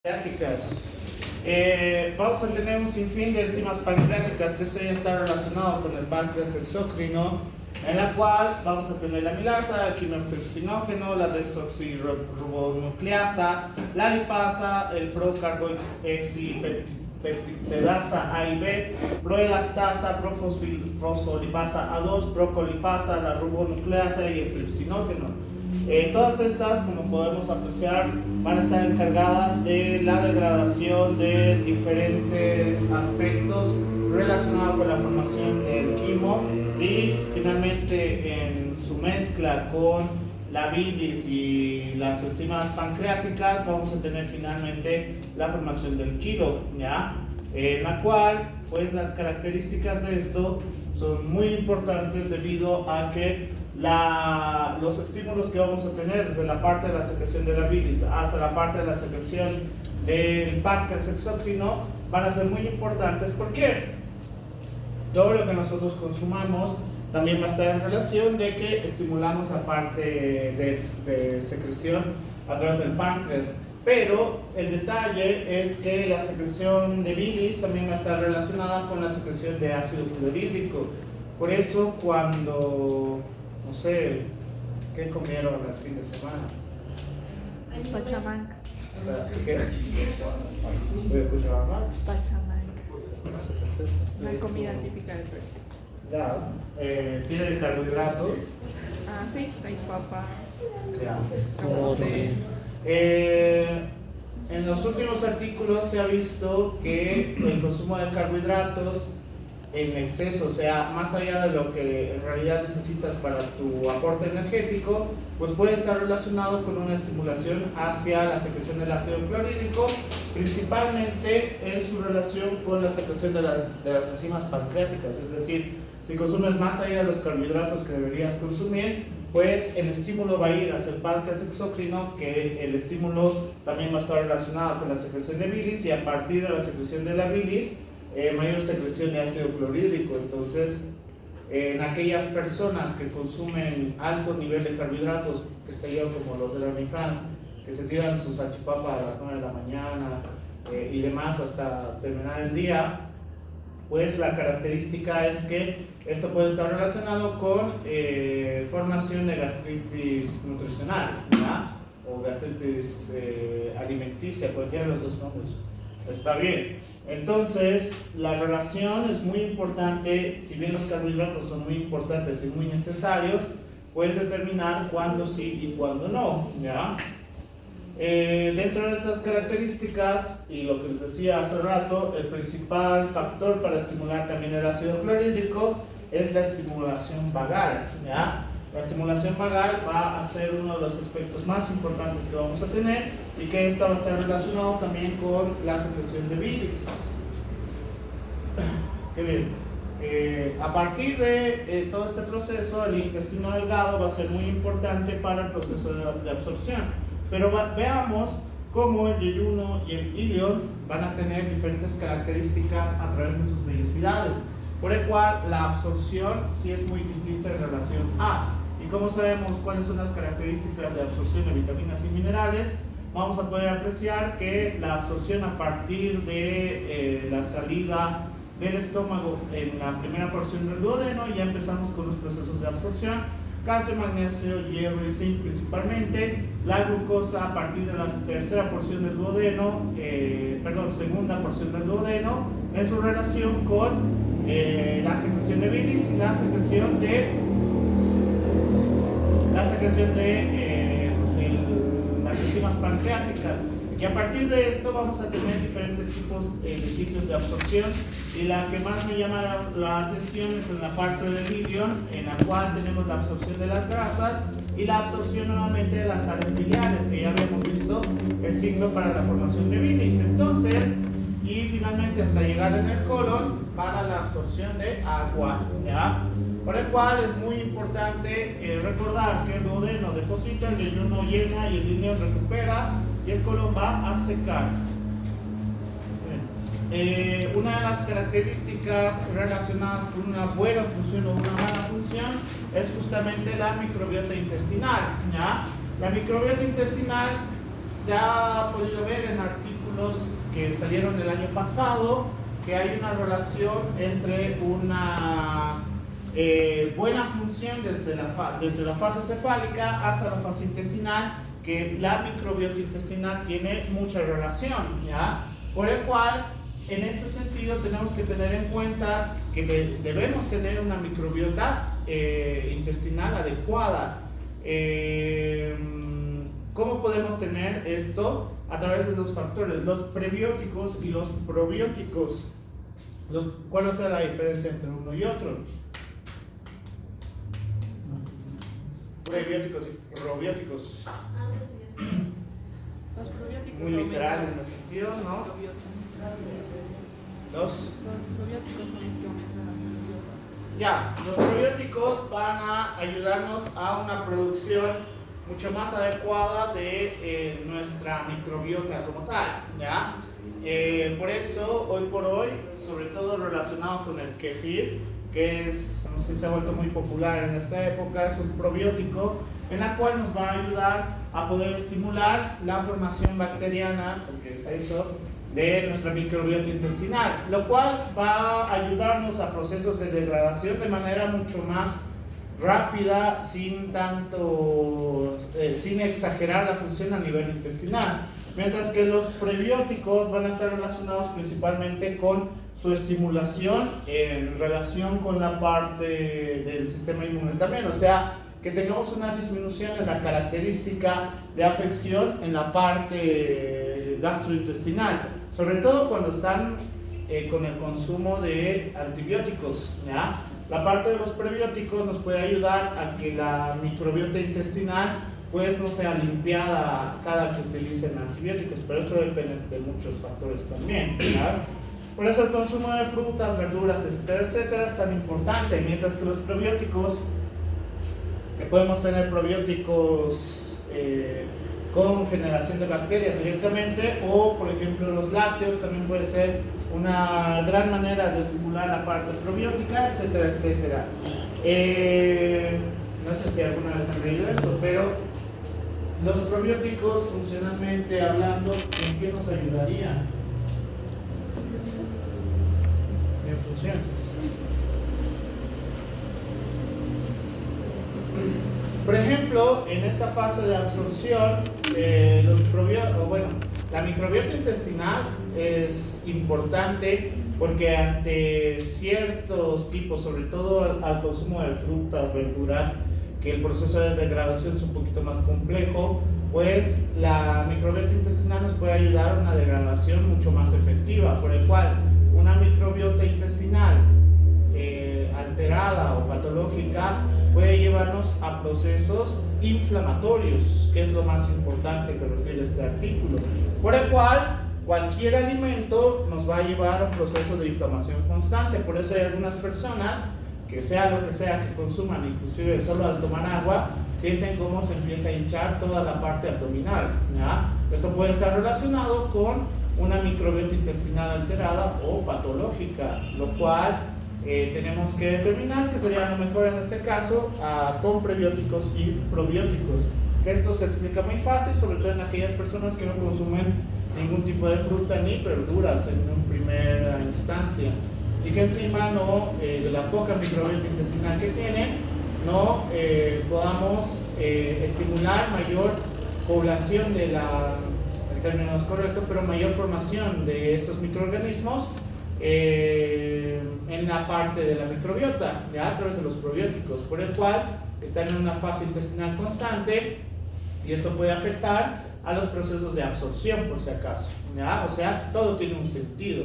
pancreáticas. Vamos a tener un sinfín de enzimas pancreáticas, que esto ya está relacionado con el páncreas exócrino, en la cual vamos a tener la amilasa, el quinotripsinógeno, la desoxirribonucleasa, la lipasa, el procarboxipeptidasa A y B, proelastasa, profosfolipasa A2, procolipasa, la ribonucleasa y el tripsinógeno. Todas estas, como podemos apreciar, van a estar encargadas de la degradación de diferentes aspectos relacionados con la formación del quimo, y finalmente en su mezcla con la bilis y las enzimas pancreáticas vamos a tener finalmente la formación del quilo, ¿ya? En la cual pues las características de esto son muy importantes debido a que los estímulos que vamos a tener desde la parte de la secreción de la bilis hasta la parte de la secreción del páncreas exócrino van a ser muy importantes, porque todo lo que nosotros consumamos también va a estar en relación de que estimulamos la parte de secreción a través del páncreas. Pero el detalle es que la secreción de bilis también va a estar relacionada con la secreción de ácido clorhídrico. Por eso cuando, no sé, ¿qué comieron el fin de semana? Pachamanca. O sea, ¿qué? ¿Voy a escuchar mal? Pachamanca. No sé qué es eso. Una comida típica del Perú. Ya, tiene carbohidratos. Ah, sí, hay papa. Ya. Camote. En los últimos artículos se ha visto que el consumo de carbohidratos en exceso, o sea, más allá de lo que en realidad necesitas para tu aporte energético, pues puede estar relacionado con una estimulación hacia la secreción del ácido clorhídrico, principalmente en su relación con la secreción de las enzimas pancreáticas. Es decir, si consumes más allá de los carbohidratos que deberías consumir, pues el estímulo va a ir hacia el páncreas exócrino, que el estímulo también va a estar relacionado con la secreción de bilis, y a partir de la secreción de la bilis, mayor secreción de ácido clorhídrico. Entonces, en aquellas personas que consumen alto nivel de carbohidratos, que serían como los de la Unifrance, que se tiran su salchipapa a las 9 de la mañana y demás hasta terminar el día, pues la característica es que esto puede estar relacionado con formación de gastritis nutricional, ¿ya? O gastritis alimenticia, cualquiera de los dos nombres. Está bien. Entonces, la relación es muy importante. Si bien los carbohidratos son muy importantes y muy necesarios, puedes determinar cuándo sí y cuándo no, ¿ya? Dentro de estas características, y lo que les decía hace rato, el principal factor para estimular también el ácido clorhídrico es la estimulación vagal, ¿ya? La estimulación vagal va a ser uno de los aspectos más importantes que vamos a tener, y que esta va a estar relacionado también con la secreción de bilis. Qué bien. A partir de todo este proceso, el intestino delgado va a ser muy importante para el proceso de absorción. Pero veamos cómo el yeyuno y el ilion van a tener diferentes características a través de sus vellosidades, por el cual la absorción sí es muy distinta en relación a. Y como sabemos cuáles son las características de absorción de vitaminas y minerales, vamos a poder apreciar que la absorción a partir de la salida del estómago en la primera porción del duodeno, ya empezamos con los procesos de absorción: calcio, magnesio, hierro y zinc principalmente. La glucosa a partir de la tercera porción del duodeno, segunda porción del duodeno, en su relación con la secreción de bilis y la secreción de las enzimas pancreáticas. Y a partir de esto vamos a tener diferentes tipos de sitios de absorción, y la que más me llama la atención es en la parte del ilion, en la cual tenemos la absorción de las grasas y la absorción nuevamente de las sales biliares, que ya habíamos visto el signo para la formación de bilis. Entonces, y finalmente hasta llegar en el colon para la absorción de agua, ¿ya? Por el cual es muy importante recordar que el duodeno deposita, el yeyuno llena y el ilion recupera, y el colon va a secar. Una de las características relacionadas con una buena función o una mala función es justamente la microbiota intestinal, ¿ya? La microbiota intestinal se ha podido ver en artículos salieron el año pasado, que hay una relación entre una buena función desde la fase cefálica hasta la fase intestinal, que la microbiota intestinal tiene mucha relación, ¿ya? Por el cual, en este sentido, tenemos que tener en cuenta que debemos tener una microbiota intestinal adecuada. ¿Cómo podemos tener esto? A través de dos factores, los prebióticos y los probióticos. ¿Cuál es la diferencia entre uno y otro? Prebióticos y probióticos. Los probióticos. Muy literal en el sentido, ¿no? Los probióticos son los que aumentan la microbiota. Ya, los probióticos van a ayudarnos a una producción mucho más adecuada de nuestra microbiota como tal, ¿ya? Por eso, hoy por hoy, sobre todo relacionado con el kefir, que es, no sé si se ha vuelto muy popular en esta época, es un probiótico en la cual nos va a ayudar a poder estimular la formación bacteriana, porque es eso, de nuestra microbiota intestinal, lo cual va a ayudarnos a procesos de degradación de manera mucho más rápida, sin exagerar la función a nivel intestinal, mientras que los prebióticos van a estar relacionados principalmente con su estimulación en relación con la parte del sistema inmune también, o sea, que tengamos una disminución en la característica de afección en la parte gastrointestinal, sobre todo cuando están con el consumo de antibióticos, ¿ya? La parte de los prebióticos nos puede ayudar a que la microbiota intestinal pues no sea limpiada cada que utilicen antibióticos, pero esto depende de muchos factores también, ¿ya? Por eso el consumo de frutas, verduras, etcétera, etcétera es tan importante, mientras que los probióticos, que podemos tener probióticos con generación de bacterias directamente, o por ejemplo los lácteos también puede ser una gran manera de estimular la parte probiótica, etcétera, etcétera. No sé si alguna vez han leído esto, pero los probióticos, funcionalmente hablando, ¿en qué nos ayudarían? En funciones. Por ejemplo, en esta fase de absorción, la microbiota intestinal es importante porque ante ciertos tipos, sobre todo al consumo de frutas, verduras, que el proceso de degradación es un poquito más complejo, pues la microbiota intestinal nos puede ayudar a una degradación mucho más efectiva, por el cual una microbiota intestinal alterada o patológica puede llevarnos a procesos inflamatorios, que es lo más importante que refiere este artículo, por el cual cualquier alimento nos va a llevar a un proceso de inflamación constante. Por eso hay algunas personas que sea lo que sea que consuman, inclusive solo al tomar agua, sienten cómo se empieza a hinchar toda la parte abdominal, ¿ya? Esto puede estar relacionado con una microbiota intestinal alterada o patológica, lo cual tenemos que determinar que sería lo mejor en este caso con prebióticos y probióticos. Esto se explica muy fácil, sobre todo en aquellas personas que no consumen ningún tipo de fruta ni verduras en primera instancia, y que encima de la poca microbiota intestinal que tienen, no podamos estimular mayor población el término no es correcto, pero mayor formación de estos microorganismos en la parte de la microbiota, ya a través de los probióticos, por el cual están en una fase intestinal constante, y esto puede afectar a los procesos de absorción, por si acaso, ¿ya? O sea, todo tiene un sentido,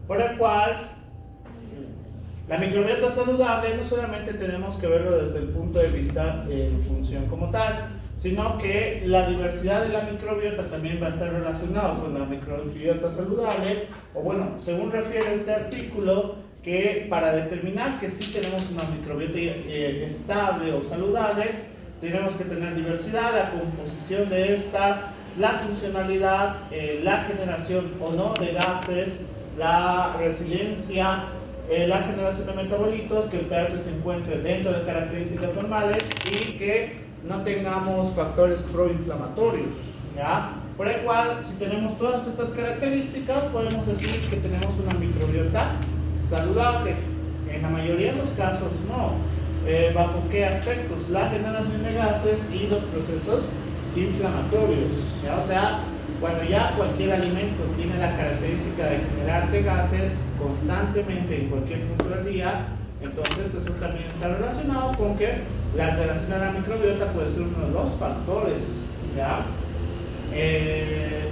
por el cual la microbiota saludable no solamente tenemos que verlo desde el punto de vista de función como tal, sino que la diversidad de la microbiota también va a estar relacionada con la microbiota saludable, o bueno, según refiere este artículo, que para determinar que sí tenemos una microbiota estable o saludable, tenemos que tener diversidad, la composición de estas, la funcionalidad, la generación o no de gases, la resiliencia, la generación de metabolitos, que el pH se encuentre dentro de características normales y que no tengamos factores proinflamatorios, ¿ya? Por el cual, si tenemos todas estas características, podemos decir que tenemos una microbiota saludable. En la mayoría de los casos no. ¿Bajo qué aspectos? La generación de gases y los procesos inflamatorios. ¿Ya? O sea, cuando ya cualquier alimento tiene la característica de generarte gases constantemente en cualquier punto del día, entonces eso también está relacionado con que la alteración de la microbiota puede ser uno de los factores. ¿Ya?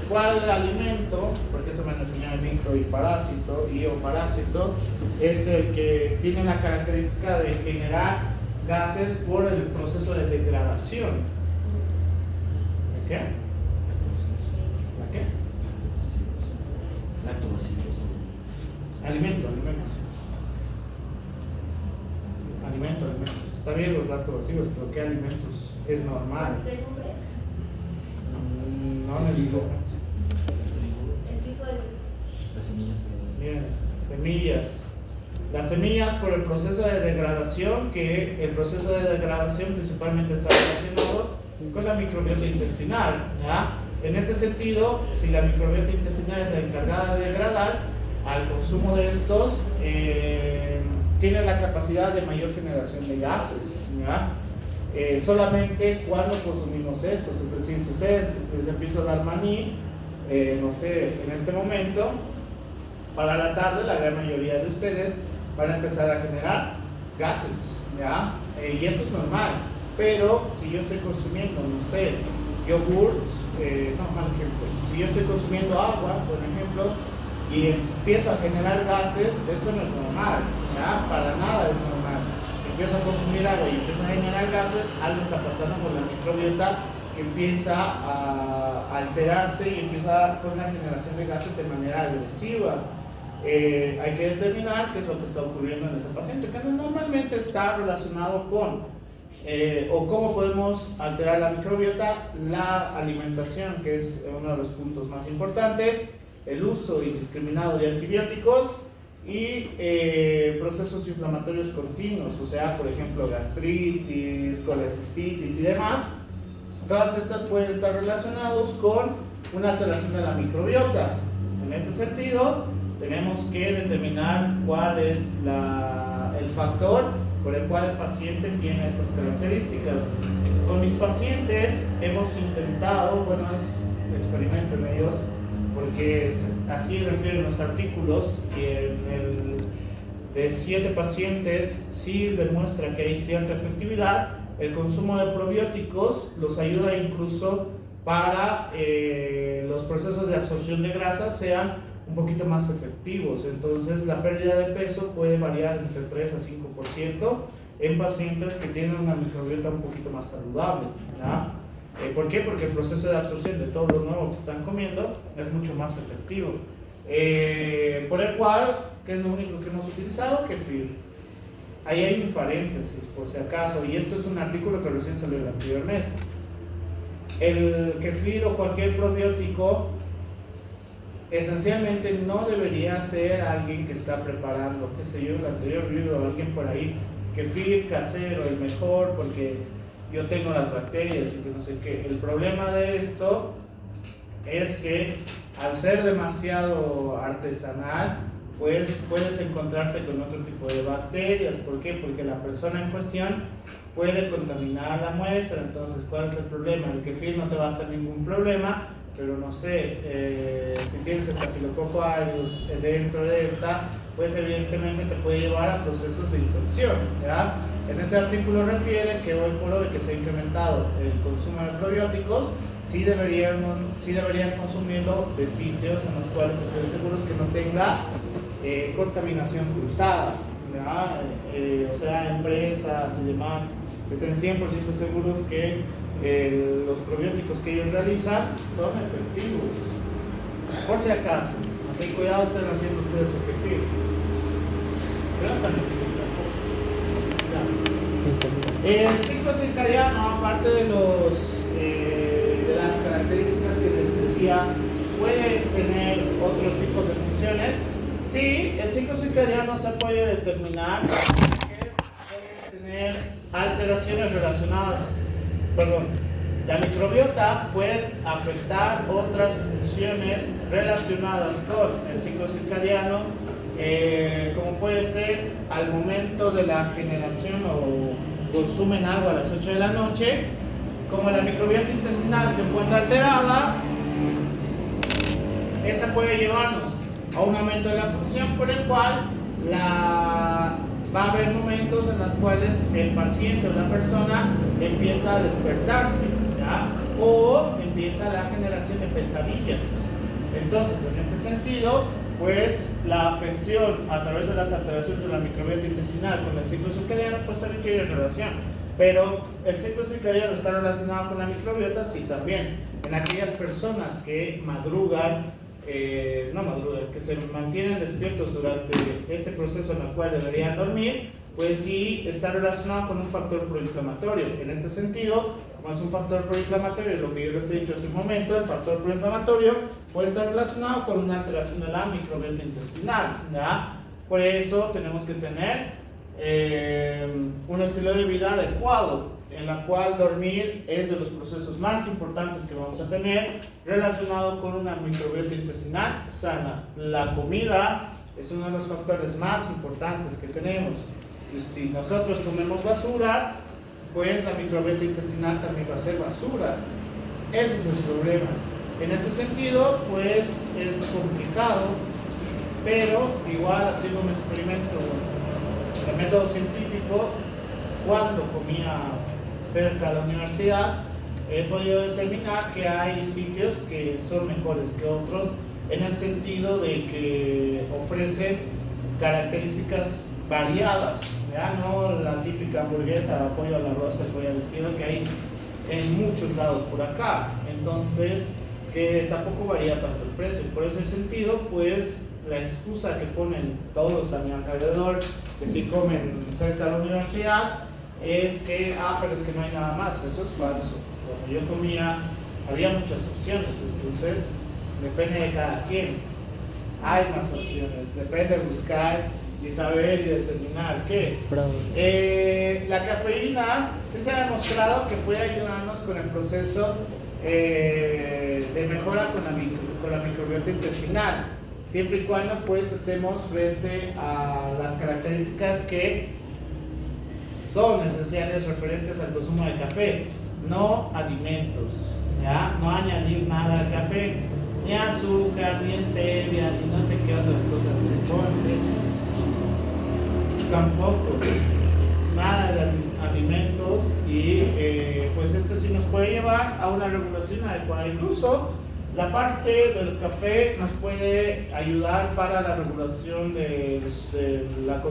¿Cuál alimento? Porque esto me han enseñado el micro y parásito y o parásito es el que tiene la característica de generar gases por el proceso de degradación. ¿Qué? ¿La qué? Lactobacillus. Alimentos. Está bien los lactobacillus, pero ¿qué alimentos? Es normal. No necesariamente. Las semillas. Bien, semillas. Las semillas por el proceso de degradación, que el proceso de degradación principalmente está relacionado con la microbiota intestinal. ¿Ya? En este sentido, si la microbiota intestinal es la encargada de degradar, al consumo de estos tiene la capacidad de mayor generación de gases. ¿Ya? Solamente cuando consumimos estos, es decir, si ustedes les empiezo a dar maní, no sé, en este momento, para la tarde la gran mayoría de ustedes van a empezar a generar gases, ¿ya? Y esto es normal, pero si yo estoy consumiendo, no sé, yogurt, mal ejemplo, si yo estoy consumiendo agua, por ejemplo, y empiezo a generar gases, esto no es normal, ¿ya? Para nada es normal. Si empiezo a consumir agua y empiezo a generar gases, algo está pasando con la microbiota que empieza a alterarse y empieza con la generación de gases de manera agresiva. Hay que determinar qué es lo que está ocurriendo en ese paciente, que normalmente está relacionado con o cómo podemos alterar la microbiota, la alimentación, que es uno de los puntos más importantes, el uso indiscriminado de antibióticos y procesos inflamatorios continuos, o sea, por ejemplo, gastritis, colecistitis y demás. Todas estas pueden estar relacionados con una alteración de la microbiota. En este sentido, tenemos que determinar cuál es el factor por el cual el paciente tiene estas características. Con mis pacientes hemos intentado, bueno, es experimento en ellos, porque así refieren los artículos, que de 7 pacientes sí demuestra que hay cierta efectividad. El consumo de probióticos los ayuda incluso para los procesos de absorción de grasa sean un poquito más efectivos. Entonces la pérdida de peso puede variar entre 3 a 5% en pacientes que tienen una microbiota un poquito más saludable, ¿ya? ¿Por qué? Porque el proceso de absorción de todo lo nuevo que están comiendo es mucho más efectivo. Por el cual, ¿qué es lo único que hemos utilizado? Kefir. Ahí hay un paréntesis, por si acaso, y esto es un artículo que recién salió el anterior mes. El kefir o cualquier probiótico esencialmente no debería ser alguien que está preparando, qué sé yo, el anterior libro, alguien por ahí, kefir casero, el mejor, porque yo tengo las bacterias y que no sé qué. El problema de esto es que al ser demasiado artesanal, pues puedes encontrarte con otro tipo de bacterias. ¿Por qué? Porque la persona en cuestión puede contaminar la muestra. Entonces, ¿cuál es el problema? El kefir no te va a hacer ningún problema, pero no sé, si tienes Staphylococcus aureus dentro de esta, pues evidentemente te puede llevar a procesos de infección, ¿ya? En este artículo refiere que hoy por hoy que se ha incrementado el consumo de probióticos, sí deberían consumirlo de sitios en los cuales estén seguros que no tenga contaminación cruzada, ¿ya? O sea, empresas y demás estén 100% seguros que los probióticos que ellos realizan son efectivos. Por si acaso, así cuidado estén haciendo ustedes su kefir, pero no es tan difícil tampoco. El ciclo circadiano, aparte de las características que les decía, puede tener otros tipos de funciones. Sí, el ciclo circadiano se puede determinar que puede tener alteraciones relacionadas, La microbiota puede afectar otras funciones relacionadas con el ciclo circadiano, como puede ser al momento de la generación o consumen algo a las 8 de la noche. Como la microbiota intestinal se encuentra alterada, esta puede llevarnos a un aumento de la función, por el cual va a haber momentos en los cuales el paciente o la persona empieza a despertarse, ¿ya? O empieza la generación de pesadillas. Entonces, en este sentido, pues la afección a través de las alteraciones de la microbiota intestinal con el ciclo circadiano, pues también tiene relación. Pero el ciclo circadiano está relacionado con la microbiota, sí, también. En aquellas personas que madrugan, que se mantienen despiertos durante este proceso en el cual deberían dormir, pues sí está relacionado con un factor proinflamatorio. En este sentido, como es un factor proinflamatorio, lo que yo les he dicho hace un momento, el factor proinflamatorio puede estar relacionado con una alteración de la microbiota intestinal, ¿ya? Por eso tenemos que tener un estilo de vida adecuado, en la cual dormir es de los procesos más importantes que vamos a tener, relacionado con una microbiota intestinal sana. La comida es uno de los factores más importantes que tenemos. Si nosotros comemos basura, pues la microbiota intestinal también va a ser basura. Ese es el problema. En este sentido, pues es complicado, pero igual haciendo un experimento de método científico, cuando comía cerca de la universidad, he podido determinar que hay sitios que son mejores que otros, en el sentido de que ofrecen características variadas, ¿ya? No la típica hamburguesa, pollo a la rosa, pollo al estilo que hay en muchos lados por acá. Entonces, que tampoco varía tanto el precio. Por ese sentido, pues la excusa que ponen todos a mi alrededor, que si comen cerca de la universidad, es que, pero es que no hay nada más. Eso es falso. Cuando yo comía, había muchas opciones, entonces depende de cada quien. Hay más opciones, depende de buscar y saber y determinar qué. La cafeína sí se ha demostrado que puede ayudarnos con el proceso de mejora con la microbiota intestinal, siempre y cuando pues estemos frente a las características que son esenciales referentes al consumo de café, no alimentos, ¿ya? No añadir nada al café, ni azúcar, ni stevia, ni no sé qué otras cosas, ni tampoco nada de alimentos, y pues este sí nos puede llevar a una regulación adecuada. Incluso la parte del café nos puede ayudar para la regulación de la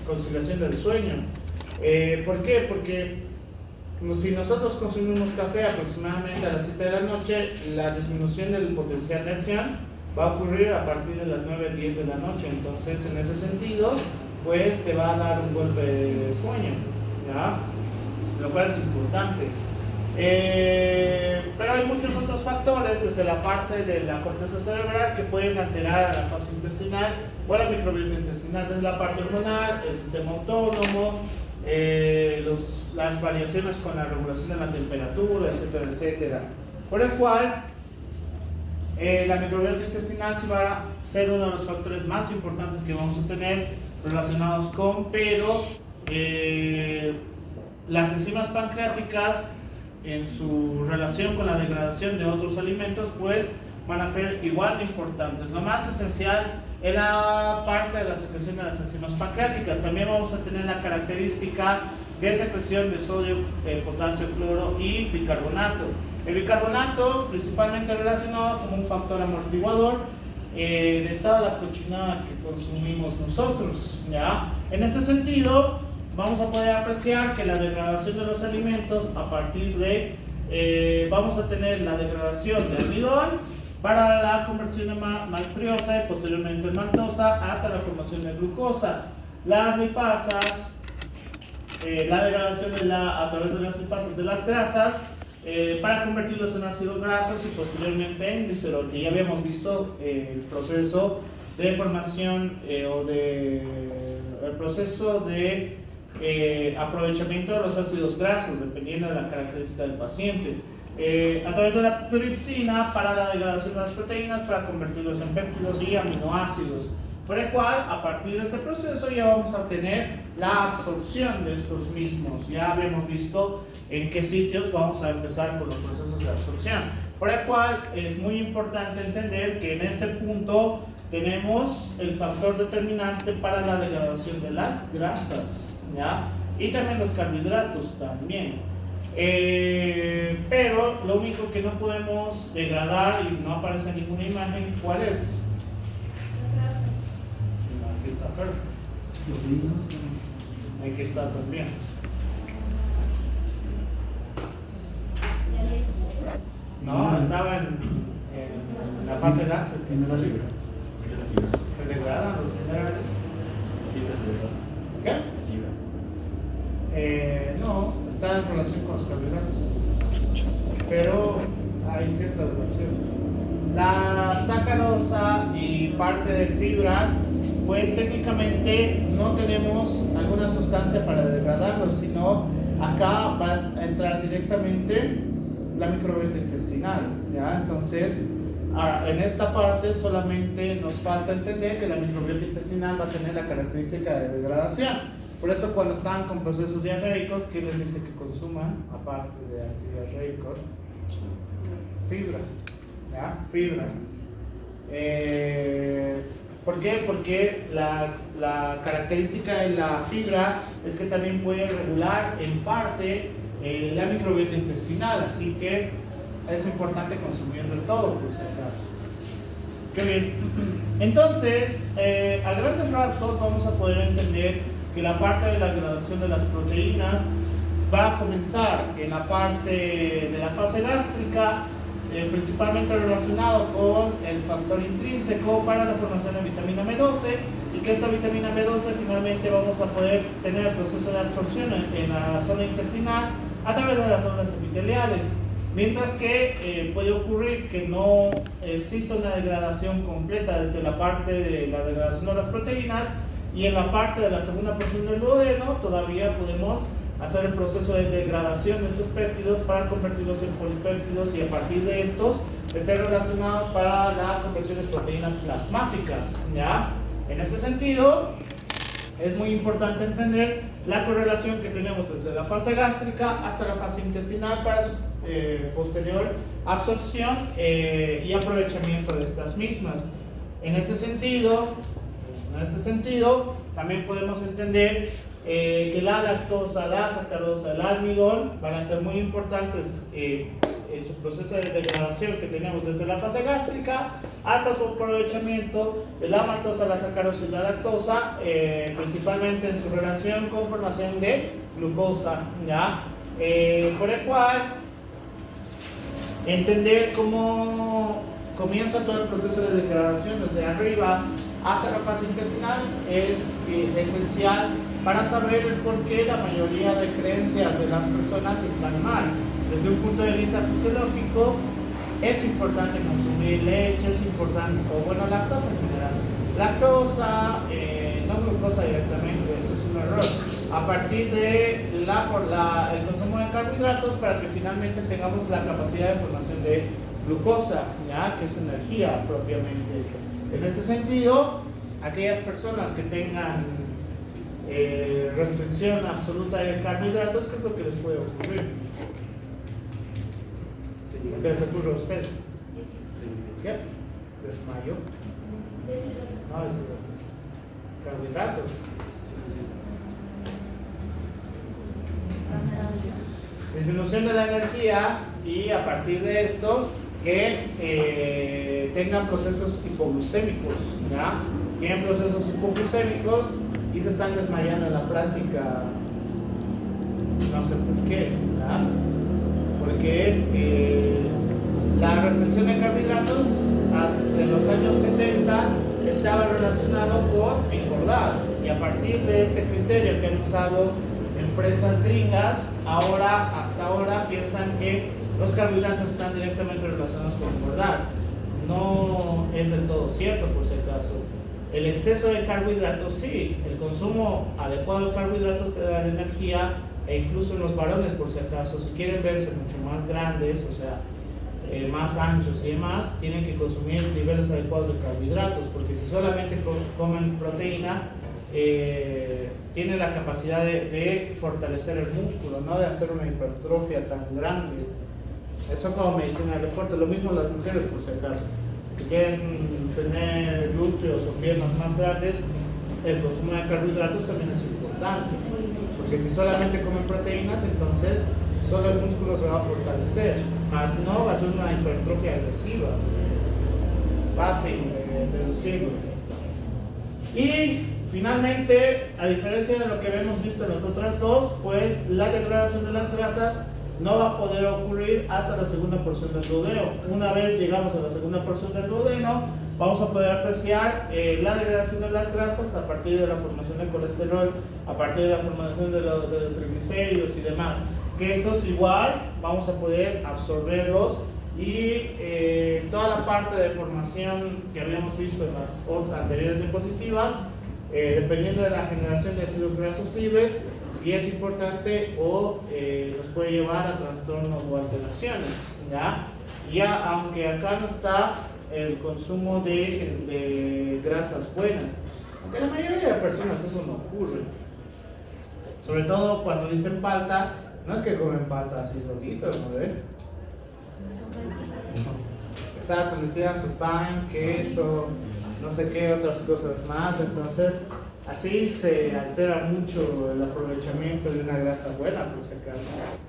conciliación del sueño. ¿Por qué? Porque si nosotros consumimos café aproximadamente a las 7 de la noche, la disminución del potencial de acción va a ocurrir a partir de las 9-10 de la noche. Entonces, en ese sentido, pues te va a dar un golpe de sueño, ¿ya? Lo cual es importante. Pero hay muchos otros factores, desde la parte de la corteza cerebral, que pueden alterar a la fase intestinal o a la microbiota intestinal, desde la parte hormonal, el sistema autónomo, las variaciones con la regulación de la temperatura, etcétera, etcétera. Por el cual, la microbiota intestinal sí va a ser uno de los factores más importantes que vamos a tener relacionados con, pero las enzimas pancreáticas, en su relación con la degradación de otros alimentos, pues van a ser igual de importantes. Lo más esencial es la parte de la secreción de las enzimas pancreáticas. También vamos a tener la característica de secreción de sodio, potasio, cloro y bicarbonato. El bicarbonato principalmente relacionado como un factor amortiguador de toda la cochinada que consumimos nosotros, ¿ya? En este sentido, vamos a poder apreciar que la degradación de los alimentos, a partir de, vamos a tener la degradación de almidón para la conversión en maltriosa y posteriormente en maltosa hasta la formación de glucosa. Las lipasas, la degradación a través de las lipasas de las grasas para convertirlos en ácidos grasos y posteriormente en glicerol, que ya habíamos visto el proceso de formación el proceso de aprovechamiento de los ácidos grasos dependiendo de la característica del paciente. a través de la tripsina para la degradación de las proteínas para convertirlos en péptidos y aminoácidos, por el cual a partir de este proceso ya vamos a obtener la absorción de estos mismos. Ya habíamos visto en qué sitios vamos a empezar con los procesos de absorción, por el cual es muy importante entender que en este punto tenemos el factor determinante para la degradación de las grasas, ¿ya? Y también los carbohidratos también. Pero lo único que no podemos degradar y no aparece en ninguna imagen, ¿cuál es? Aquí está, perfecto. Aquí está también. No, estaba en la fase gástrica. ¿Se degradan los minerales? ¿Qué? No, está en relación con los carbohidratos. Pero hay cierta relación. La sacarosa y parte de fibras, pues técnicamente no tenemos alguna sustancia para degradarlos, sino acá va a entrar directamente la microbiota intestinal, ¿ya? Entonces, en esta parte solamente nos falta entender que la microbiota intestinal va a tener la característica de degradación. Por eso cuando están con procesos diarreicos, ¿qué les dice que consuman? Aparte de antidiarreicos, fibra, ¿ya? Fibra. ¿Por qué? Porque la característica de la fibra es que también puede regular en parte la microbiota intestinal, así que es importante consumir de todo, por si acaso. Qué bien. Entonces, a grandes rasgos vamos a poder entender que la parte de la degradación de las proteínas va a comenzar en la parte de la fase gástrica, principalmente relacionado con el factor intrínseco para la formación de vitamina B12, y que esta vitamina B12 finalmente vamos a poder tener el proceso de absorción en la zona intestinal a través de las células epiteliales, mientras que puede ocurrir que no exista una degradación completa desde la parte de la degradación de las proteínas, y en la parte de la segunda porción del duodeno todavía podemos hacer el proceso de degradación de estos péptidos para convertirlos en polipéptidos, y a partir de estos estén relacionados para la conversión de proteínas plasmáticas, ¿ya? En este sentido, es muy importante entender la correlación que tenemos desde la fase gástrica hasta la fase intestinal para su posterior absorción y aprovechamiento de estas mismas. En este sentido, también podemos entender que la lactosa, la sacarosa, el almidón van a ser muy importantes en su proceso de degradación que tenemos desde la fase gástrica hasta su aprovechamiento de la maltosa, la sacarosa y la lactosa, principalmente en su relación con formación de glucosa, ¿ya? Por el cual entender cómo comienza todo el proceso de degradación desde arriba hasta la fase intestinal es esencial para saber el por qué la mayoría de creencias de las personas están mal. Desde un punto de vista fisiológico, es importante consumir leche, es importante, o bueno, lactosa en general. Lactosa, no glucosa directamente, eso es un error. A partir de el consumo de carbohidratos para que finalmente tengamos la capacidad de formación de glucosa, ¿ya? Que es energía propiamente. En este sentido, aquellas personas que tengan restricción absoluta de carbohidratos, ¿qué es lo que les puede ocurrir? ¿Qué les ocurre a ustedes? ¿Qué? ¿Desmayo? No, deshidratación. Carbohidratos. Disminución de la energía, y a partir de esto que tengan procesos hipoglucémicos, ¿ya? Tienen procesos hipoglucémicos y se están desmayando en la práctica, no sé por qué, ¿ya? Porque la restricción de carbohidratos en los años 70 estaba relacionado con engordar, y a partir de este criterio que han usado empresas gringas, hasta ahora piensan que los carbohidratos están directamente relacionados con engordar. No es del todo cierto, por si acaso. El exceso de carbohidratos sí, el consumo adecuado de carbohidratos te da energía e incluso en los varones, por si acaso, si quieren verse mucho más grandes, o sea, más anchos y demás, tienen que consumir niveles adecuados de carbohidratos, porque si solamente comen proteína, tienen la capacidad de fortalecer el músculo, no de hacer una hipertrofia tan grande. Eso como medicina del deporte. Lo mismo las mujeres, por si acaso, si quieren tener glúteos o piernas más grandes, el consumo de carbohidratos también es importante, porque si solamente comen proteínas, entonces solo el músculo se va a fortalecer, más no va a ser una hipertrofia agresiva, fácil de deducirlo. Y finalmente, a diferencia de lo que hemos visto en las otras dos, pues la degradación de las grasas no va a poder ocurrir hasta la segunda porción del duodeno. Una vez llegamos a la segunda porción del duodeno, vamos a poder apreciar la degradación de las grasas a partir de la formación de colesterol, a partir de la formación de los triglicéridos y demás. Que estos igual vamos a poder absorberlos y toda la parte de formación que habíamos visto en las anteriores diapositivas, dependiendo de la generación de ácidos grasos libres, si es importante o nos puede llevar a trastornos o alteraciones, ¿ya? Ya, aunque acá no está el consumo de grasas buenas, aunque la mayoría de personas eso no ocurre, sobre todo cuando dicen palta, no es que comen palta así solitos, ¿no ves? Exacto, le tiran su pan, queso, no sé qué otras cosas más, entonces así se altera mucho el aprovechamiento de una grasa buena, por si acaso.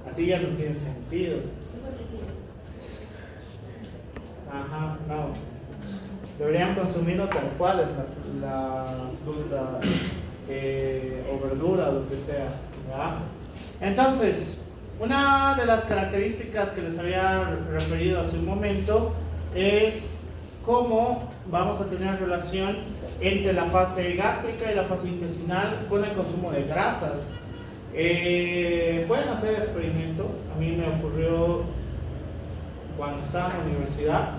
Así ya no tiene sentido. Ajá, no. Deberían consumirlo tal cual es la fruta o verdura, lo que sea, ¿verdad? Entonces, una de las características que les había referido hace un momento es cómo vamos a tener relación entre la fase gástrica y la fase intestinal con el consumo de grasas. Pueden hacer el experimento. A mí me ocurrió cuando estaba en la universidad,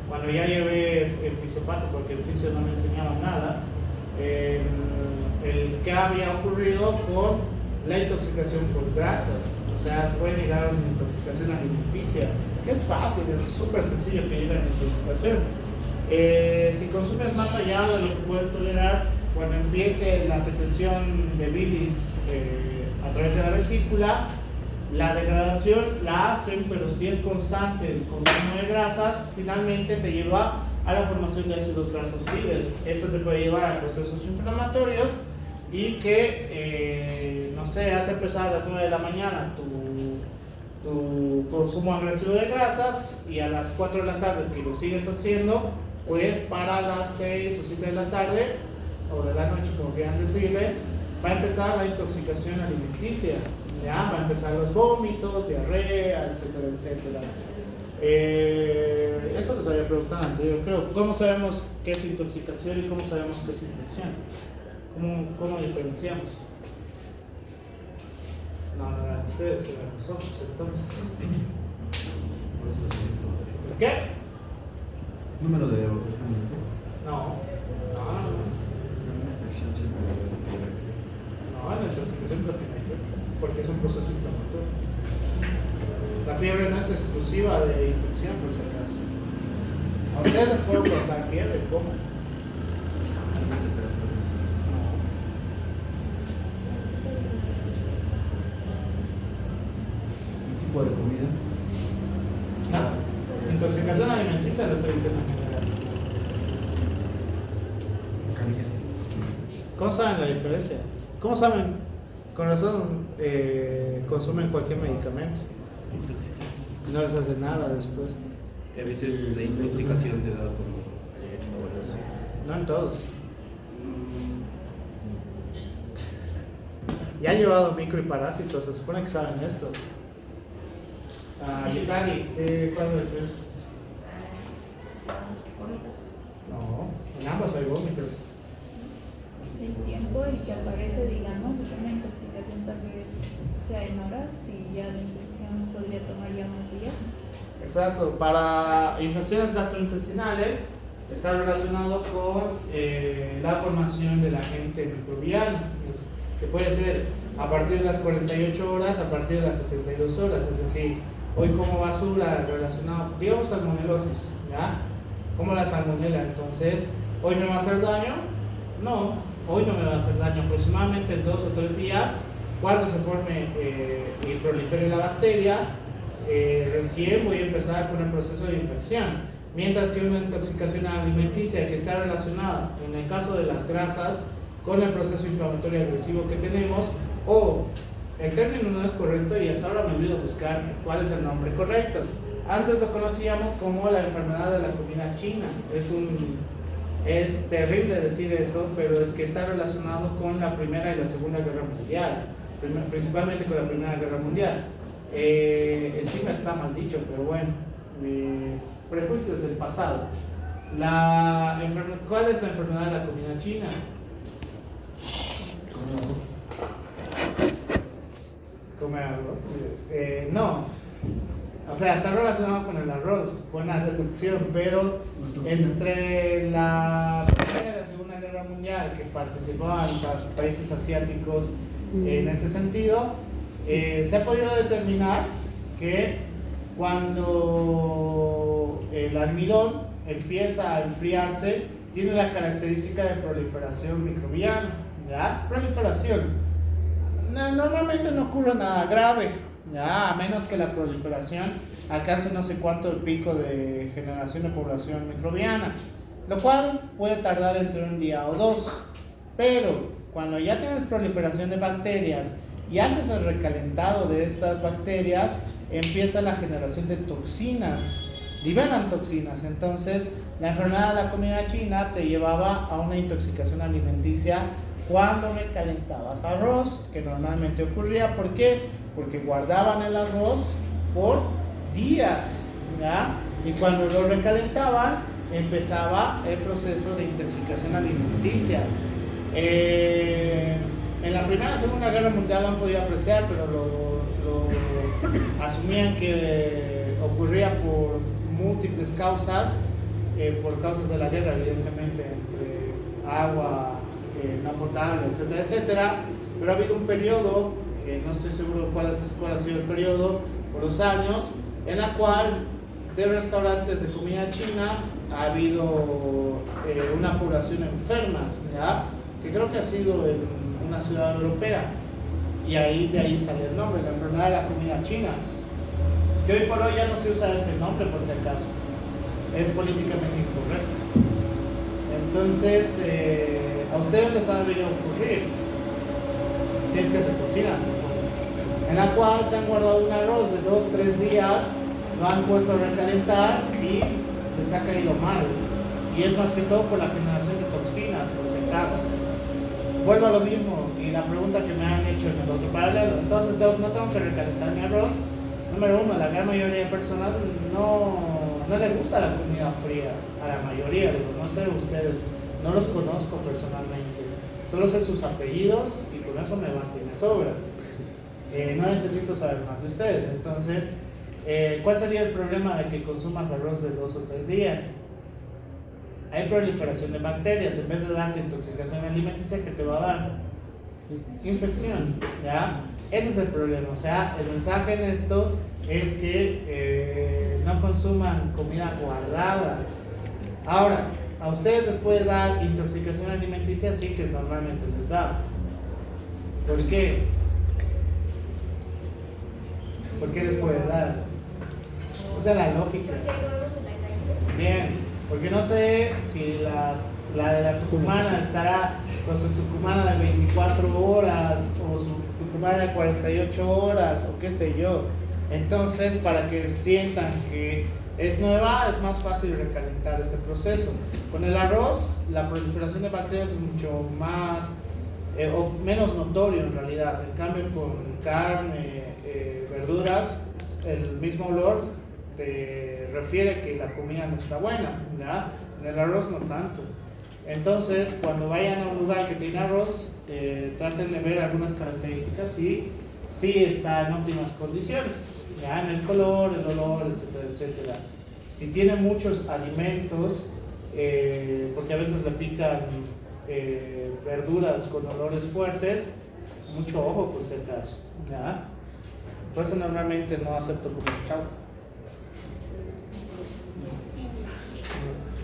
cuando ya llevé el fisiopato, porque el fisio no me enseñaba nada, el que había ocurrido con la intoxicación por grasas. O sea, se puede llegar a una intoxicación alimenticia, que es fácil, es súper sencillo que llegue a la intoxicación. Si consumes más allá de lo que puedes tolerar, cuando empiece la secreción de bilis a través de la vesícula, la degradación la hacen, pero si es constante el consumo de grasas, finalmente te lleva a la formación de ácidos grasos libres. Esto te puede llevar a procesos inflamatorios y que, no sé, hace empezar a las 9 de la mañana tu consumo agresivo de grasas y a las 4 de la tarde que lo sigues haciendo, pues para las 6 o 7 de la tarde o de la noche, como quieran decirle, va a empezar la intoxicación alimenticia, ya va a empezar los vómitos, diarrea, etcétera, etcétera. Eso les había preguntado antes, yo creo. ¿Cómo sabemos qué es intoxicación y cómo sabemos qué es infección? ¿Cómo diferenciamos? No, ustedes y nosotros, entonces. ¿Qué? Número de evolución. No, Una infección siempre debe de fiebre. la intoxicación creo que no hay fiebre, porque es un proceso inflamatorio. La fiebre no es exclusiva de infección, por si acaso. A ustedes les puedo causar fiebre, ¿cómo? ¿Tipo de comida? No, intoxicación alimenticia lo estoy diciendo en general. ¿Cómo saben la diferencia? ¿Cómo saben? Con razón consumen cualquier medicamento. No les hace nada después. Que a veces la intoxicación te da como evaluación. No en todos. Ya han llevado micro y parásitos, se supone que saben esto. Vitali, ¿cuál es la diferencia? No, en ambos hay vómitos. El tiempo en que aparece, digamos, es una intoxicación tal vez sea en horas y ya la infección podría tomar ya unos días. Exacto, para infecciones gastrointestinales está relacionado con la formación del agente microbiano, que puede ser a partir de las 48 horas, a partir de las 72 horas, es decir, hoy como basura relacionado, digamos, salmonelosis, ¿ya? Como la salmonela, entonces, ¿hoy me va a hacer daño? No, hoy no me va a hacer daño, aproximadamente en 2 o 3 días, cuando se forme y prolifere la bacteria, recién voy a empezar con el proceso de infección. Mientras que una intoxicación alimenticia que está relacionada, en el caso de las grasas, con el proceso inflamatorio agresivo que tenemos, o el término no es correcto y hasta ahora me olvido buscar cuál es el nombre correcto. Antes lo conocíamos como la enfermedad de la comida china. Es terrible decir eso, pero es que está relacionado con la Primera y la Segunda Guerra Mundial, principalmente con la Primera Guerra Mundial. Encima está mal dicho, pero bueno, prejuicios del pasado. ¿Cuál es la enfermedad de la comida china? ¿Comer arroz? No, o sea, está relacionado con el arroz, buena deducción, pero entre la Primera y la Segunda Guerra Mundial, que participaban los países asiáticos en este sentido, se ha podido determinar que cuando el almidón empieza a enfriarse, tiene la característica de proliferación microbiana, ¿ya? Proliferación. Normalmente no ocurre nada grave, ¿ya? A menos que la proliferación alcance no sé cuánto el pico de generación de población microbiana, lo cual puede tardar entre un día o dos. Pero cuando ya tienes proliferación de bacterias y haces el recalentado de estas bacterias, empieza la generación de toxinas, liberan toxinas. Entonces, la enfermedad de la comida china te llevaba a una intoxicación alimenticia cuando recalentabas arroz, que normalmente ocurría. ¿Por qué? Porque guardaban el arroz por días, ¿ya? Y cuando lo recalentaban, empezaba el proceso de intoxicación alimenticia. En la Primera y Segunda Guerra Mundial lo han podido apreciar, pero lo asumían que ocurría por múltiples causas, por causas de la guerra, evidentemente, entre agua no potable, etcétera, etcétera. Pero ha habido un periodo, no estoy seguro cuál ha sido el periodo o los años, en la cual de restaurantes de comida china ha habido una población enferma, ¿ya? Que creo que ha sido en una ciudad europea, y de ahí sale el nombre, la enfermedad de la comida china, que hoy por hoy ya no se usa ese nombre, por si acaso, es políticamente incorrecto. Entonces, a ustedes les ha debido ocurrir, si es que se cocinan, en la cual se han guardado un arroz de 2-3 días, lo han puesto a recalentar y les ha caído mal, y es más que todo por la generación de toxinas, por si acaso. Vuelvo a lo mismo, y la pregunta que me han hecho en el otro paralelo, entonces no tengo que recalentar mi arroz. Número uno, la gran mayoría de personas no le gusta la comida fría, a la mayoría, digo, no sé ustedes, no los conozco personalmente, solo sé sus apellidos y con eso me basta y me sobra. No necesito saber más de ustedes. Entonces, ¿cuál sería el problema de que consumas arroz de 2 o 3 días? Hay proliferación de bacterias. En vez de darte intoxicación alimenticia, ¿qué te va a dar? Infección, ¿ya? Ese es el problema. O sea, el mensaje en esto es que no consuman comida guardada. Ahora, a ustedes les puede dar intoxicación alimenticia, sí, que normalmente les da. ¿Por qué? ¿Por qué les puede dar? O sea, la lógica. Bien. Porque no sé si la de la tucumana estará con su tucumana de 24 horas o su tucumana de 48 horas o qué sé yo. Entonces, para que sientan que es nueva, es más fácil recalentar este proceso. Con el arroz, la proliferación de bacterias es mucho más o menos notorio en realidad. En cambio, con carne, verduras, el mismo olor te refiere que la comida no está buena, ¿ya? En el arroz no tanto. Entonces, cuando vayan a un lugar que tiene arroz, traten de ver algunas características y si está en óptimas condiciones, ya en el color, el olor, etcétera, etcétera. Si tiene muchos alimentos, porque a veces le pican verduras con olores fuertes, Mucho ojo por si acaso, ¿ya? Por eso normalmente no acepto comer chaufa.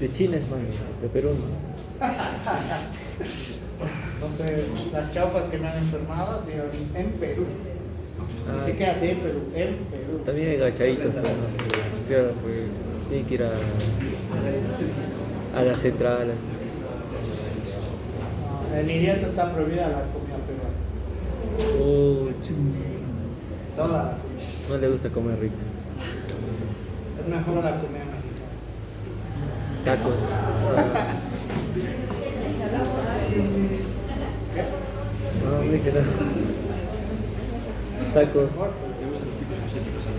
De China es mami, de Perú no. No sé, las chaufas que me han enfermado han sido en Perú. Ni siquiera de Perú, en Perú. También hay gachaditos, ¿no? Claro, pues tienen que ir a la central. En mi dieta está prohibida la comida peruana. Uy, Toda la comida. no le gusta comer rico. Es mejor la comida mexicana. Tacos. No, dije nada. Tacos. Me gustan los picos específicos a mí.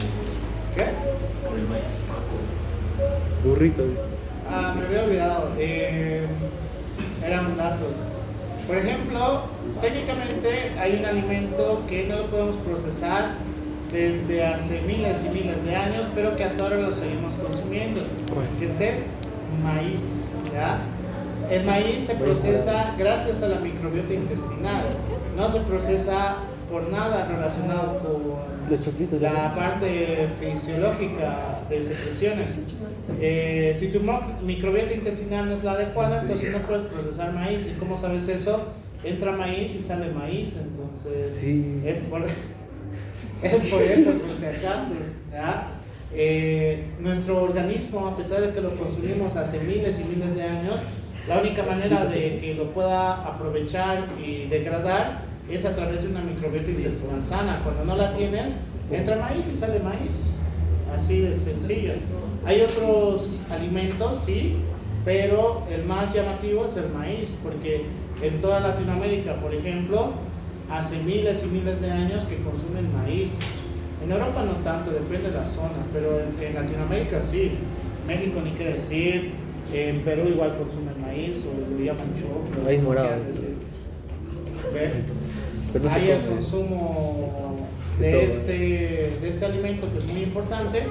¿Qué? Por el maíz. Burrito. Me había olvidado. Era un dato. Por ejemplo, técnicamente hay un alimento que no lo podemos procesar desde hace miles y miles de años, pero que hasta ahora lo seguimos consumiendo, que es el maíz, ¿ya? El maíz se procesa gracias a la microbiota intestinal, no se procesa por nada relacionado con Los choclitos. la parte fisiológica de secreciones. Si tu microbiota intestinal no es la adecuada, entonces no puedes procesar maíz. ¿Y cómo sabes eso? Entra maíz y sale maíz, entonces Sí. es por eso, por si acaso, ¿ya? Nuestro organismo, a pesar de que lo consumimos hace miles y miles de años, la única manera de que lo pueda aprovechar y degradar es a través de una microbiota intestinal sana. Cuando no la tienes, entra maíz y sale maíz. Así de sencillo. Hay otros alimentos, sí, pero el más llamativo es el maíz, porque en toda Latinoamérica, por ejemplo, hace miles y miles de años que consumen maíz. En Europa no tanto, depende de la zona, pero en Latinoamérica sí. México ni qué decir, en Perú igual consumen maíz, o lo llaman choclo. Maíz morado. ¿Ve? Pero no se Hay el come. consumo Sí, de todo. de este alimento que es muy importante,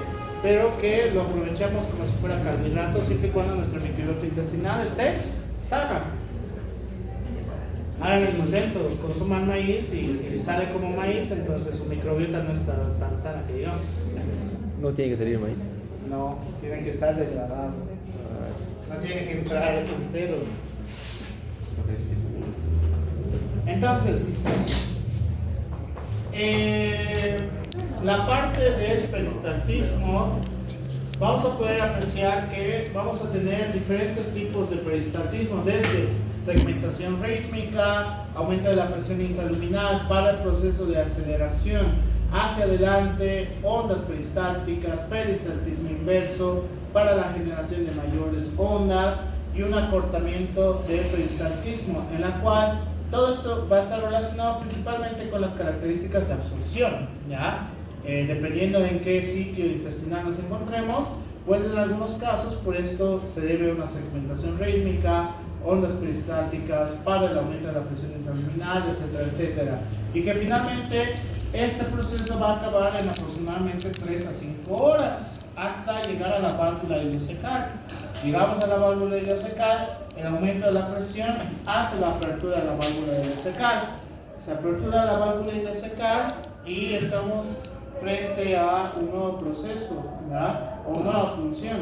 pero que lo aprovechamos como si fuera carbohidrato siempre y cuando nuestra microbiota intestinal esté sana. Hagan el intento, consuman maíz y si sale como maíz, entonces su microbiota no está tan sana que digamos. No tiene que salir maíz. No, tiene que estar degradado. No tiene que entrar entero. Entonces, la parte del peristaltismo, vamos a poder apreciar que vamos a tener diferentes tipos de peristaltismo, desde segmentación rítmica, aumento de la presión intraluminal para el proceso de aceleración hacia adelante, ondas peristálticas, peristaltismo inverso para la generación de mayores ondas y un acortamiento del peristaltismo, en la cual todo esto va a estar relacionado principalmente con las características de absorción, ¿ya? Dependiendo en qué sitio intestinal nos encontremos, pues en algunos casos por esto se debe a una segmentación rítmica, ondas peristálticas para el aumento de la presión intraluminal, etcétera, etcétera. Y que finalmente este proceso va a acabar en aproximadamente 3 a 5 horas hasta llegar a la válvula ileocecal. Llegamos a la válvula ileocecal, el aumento de la presión hace la apertura de la válvula ileocecal. Se apertura la válvula ileocecal y estamos frente a un nuevo proceso, ¿verdad? O una nueva función,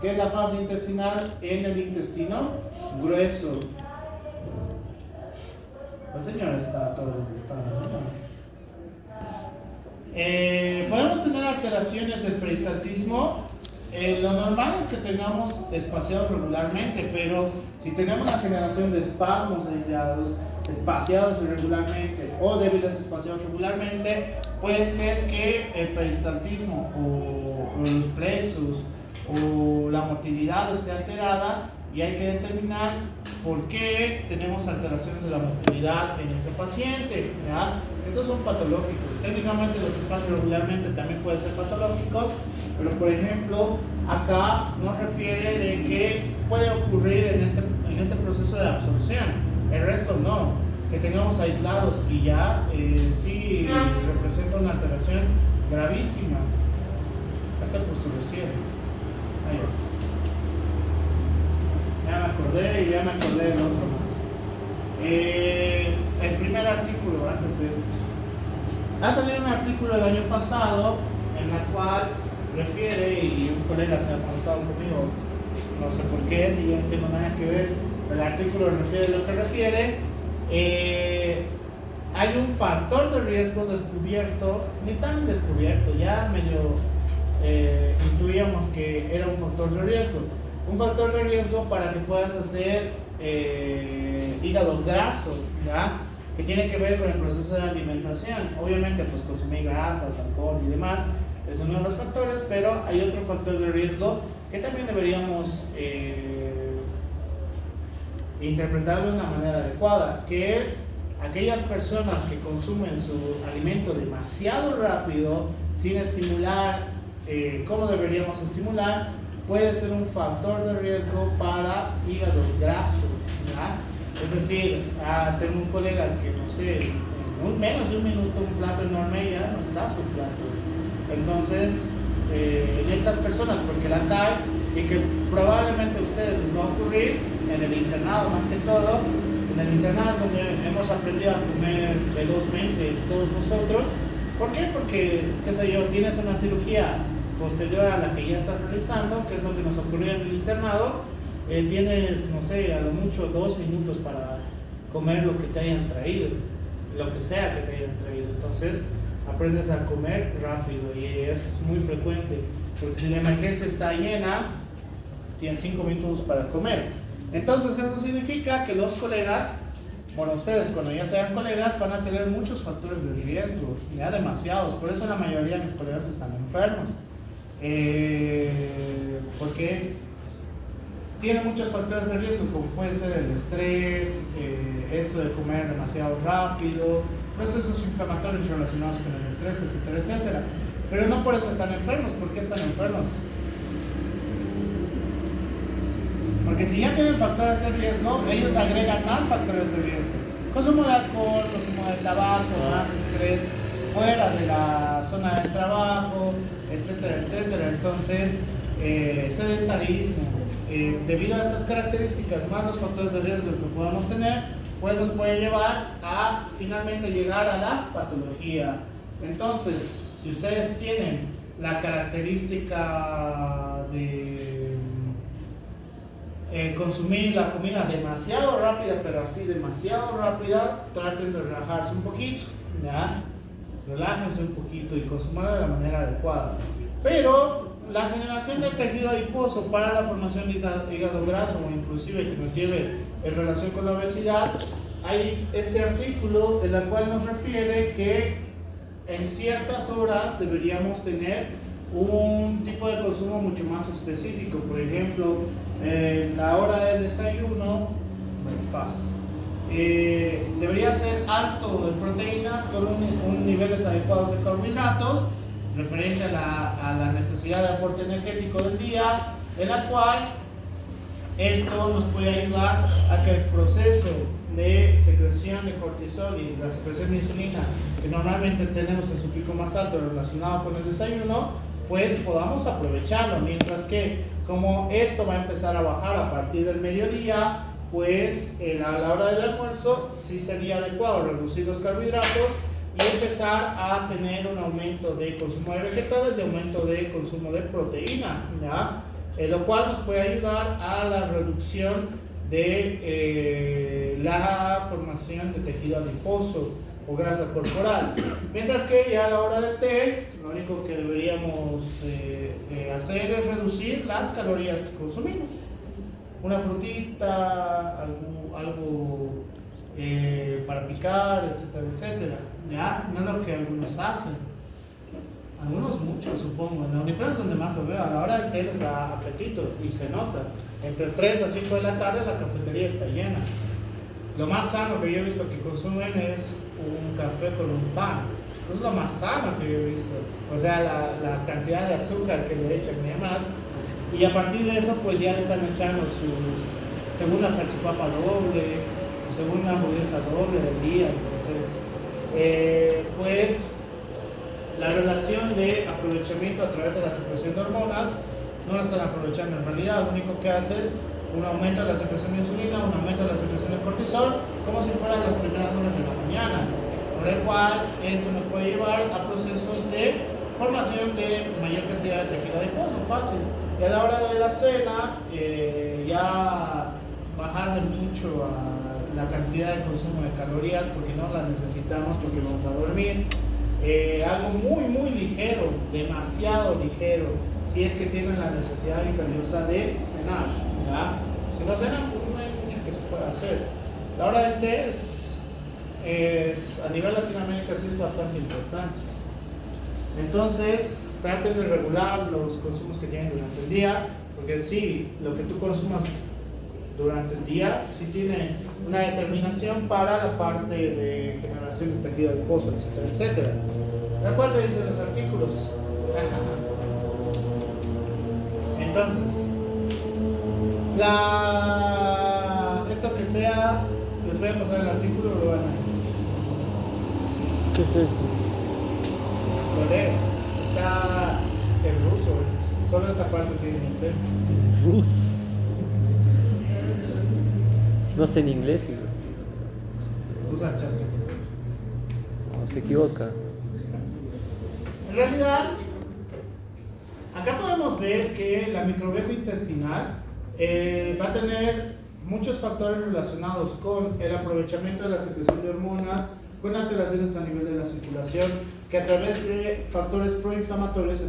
que es la fase intestinal en el intestino grueso. La señora está todo podemos tener alteraciones del peristaltismo. Lo normal es que tengamos espaciados regularmente, pero si tenemos la generación de espasmos aislados, espaciados irregularmente o débiles espaciados regularmente, puede ser que el peristaltismo o los plexos o la motilidad esté alterada, y hay que determinar por qué tenemos alteraciones de la motilidad en ese paciente, ¿ya? Estos son patológicos. Técnicamente los espacios regularmente también pueden ser patológicos, pero por ejemplo acá nos refiere de que puede ocurrir en este proceso de absorción, el resto no, que tengamos aislados y ya sí representa una alteración gravísima. Esta postulación. Ya me acordé del otro más. El primer artículo antes de este. Ha salido un artículo el año pasado en la cual refiere, y un colega se ha molestado conmigo, no sé por qué, si yo no tengo nada que ver, el artículo refiere lo que refiere. Hay un factor de riesgo descubierto, ni tan descubierto, ya medio intuíamos que era un factor de riesgo. Un factor de riesgo para que puedas hacer hígado graso, ¿ya? Que tiene que ver con el proceso de alimentación. Obviamente, pues consumir grasas, alcohol y demás es uno de los factores, pero hay otro factor de riesgo que también deberíamos interpretar de una manera adecuada, que es aquellas personas que consumen su alimento demasiado rápido, sin estimular como deberíamos estimular, puede ser un factor de riesgo para hígado graso, ¿ya? Es decir, tengo un colega que, no sé, en menos de un minuto un plato enorme ya no está su plato. Entonces, estas personas, porque las hay, y que probablemente a ustedes les va a ocurrir en el internado más que todo, en el internado es donde hemos aprendido a comer velozmente todos nosotros. ¿Por qué? Porque, qué sé yo, tienes una cirugía posterior a la que ya estás realizando, que es lo que nos ocurrió en el internado, tienes, no sé, a lo mucho 2 minutos para comer lo que te hayan traído, lo que sea que te hayan traído. Entonces, aprendes a comer rápido y es muy frecuente, porque si la emergencia está llena, tienes 5 minutos para comer. Entonces, eso significa que los colegas, bueno, ustedes cuando ya sean colegas van a tener muchos factores de riesgo, ya demasiados. Por eso la mayoría de mis colegas están enfermos, porque tiene muchos factores de riesgo, como puede ser el estrés, esto de comer demasiado rápido, procesos inflamatorios relacionados con el estrés, etcétera, etcétera. Pero no por eso están enfermos. ¿Por qué están enfermos? Porque si ya tienen factores de riesgo, ellos agregan más factores de riesgo. Consumo de alcohol, consumo de tabaco, más estrés, fuera de la zona de trabajo, etcétera, etcétera. Entonces, sedentarismo. Debido a estas características, más los factores de riesgo que podamos tener, pues nos puede llevar a finalmente llegar a la patología. Entonces, si ustedes tienen la característica de consumir la comida demasiado rápida, pero así demasiado rápida, traten de relajarse un poquito, ¿ya? Relájense un poquito y consuman de la manera adecuada. Pero la generación de tejido adiposo para la formación de hígado graso, o inclusive que nos lleve en relación con la obesidad, hay este artículo en el cual nos refiere que en ciertas horas deberíamos tener un tipo de consumo mucho más específico. Por ejemplo, en la hora del desayuno, breakfast, debería ser alto en proteínas con un niveles adecuados de carbohidratos, referente a la necesidad de aporte energético del día, en la cual esto nos puede ayudar a que el proceso de secreción de cortisol y la secreción de insulina, que normalmente tenemos en su pico más alto relacionado con el desayuno, pues podamos aprovecharlo, mientras que como esto va a empezar a bajar a partir del mediodía, pues a la hora del almuerzo sí sería adecuado reducir los carbohidratos y empezar a tener un aumento de consumo de vegetales y aumento de consumo de proteína, ¿ya? Lo cual nos puede ayudar a la reducción de la formación de tejido adiposo o grasa corporal. Mientras que ya a la hora del té, lo único que deberíamos hacer es reducir las calorías que consumimos. Una frutita, algo para picar, etcétera, etcétera. ¿Ya? No es lo que algunos hacen. Algunos muchos, supongo. En la universidad es donde más lo veo. A la hora del té les da apetito y se nota. Entre 3 a 5 de la tarde la cafetería está llena. Lo más sano que yo he visto que consumen es un café con un pan. Eso es lo más sano que yo he visto. O sea, la cantidad de azúcar que le echan y demás. Y a partir de eso, pues ya le están echando según la salchipapa doble, según la hamburguesa doble del día. Entonces, pues la relación de aprovechamiento a través de la secreción de hormonas no la están aprovechando. En realidad, lo único que hace es un aumento de la secreción de insulina, un aumento de la secreción de cortisol, como si fueran las primeras horas de la mañana. mañana, por el cual esto nos puede llevar a procesos de formación de mayor cantidad de tejido adiposo, fácil. Y a la hora de la cena, ya bajarle mucho a la cantidad de consumo de calorías porque no las necesitamos porque vamos a dormir. Algo muy ligero, demasiado ligero, si es que tienen la necesidad imperiosa de cenar, ¿ya? Si no cenan, pues no hay mucho que se pueda hacer. La hora del té es a nivel Latinoamérica sí es bastante importante. Entonces, traten de regular los consumos que tienen durante el día, porque sí, lo que tú consumas durante el día sí tiene una determinación para la parte de generación de tejido adiposo, etcétera, etcétera. ¿De acuerdo? Dicen los artículos. Entonces, esto que sea, les voy a pasar el artículo, lo van a ver. ¿Qué es eso? Lo leo. Está en ruso, solo esta parte tiene en inglés. Rus. No sé en inglés. Usas chat. No, se equivoca. En realidad, acá podemos ver que la microbiota intestinal va a tener muchos factores relacionados con el aprovechamiento de la secreción de hormonas, con alteraciones a nivel de la circulación, que a través de factores proinflamatorios,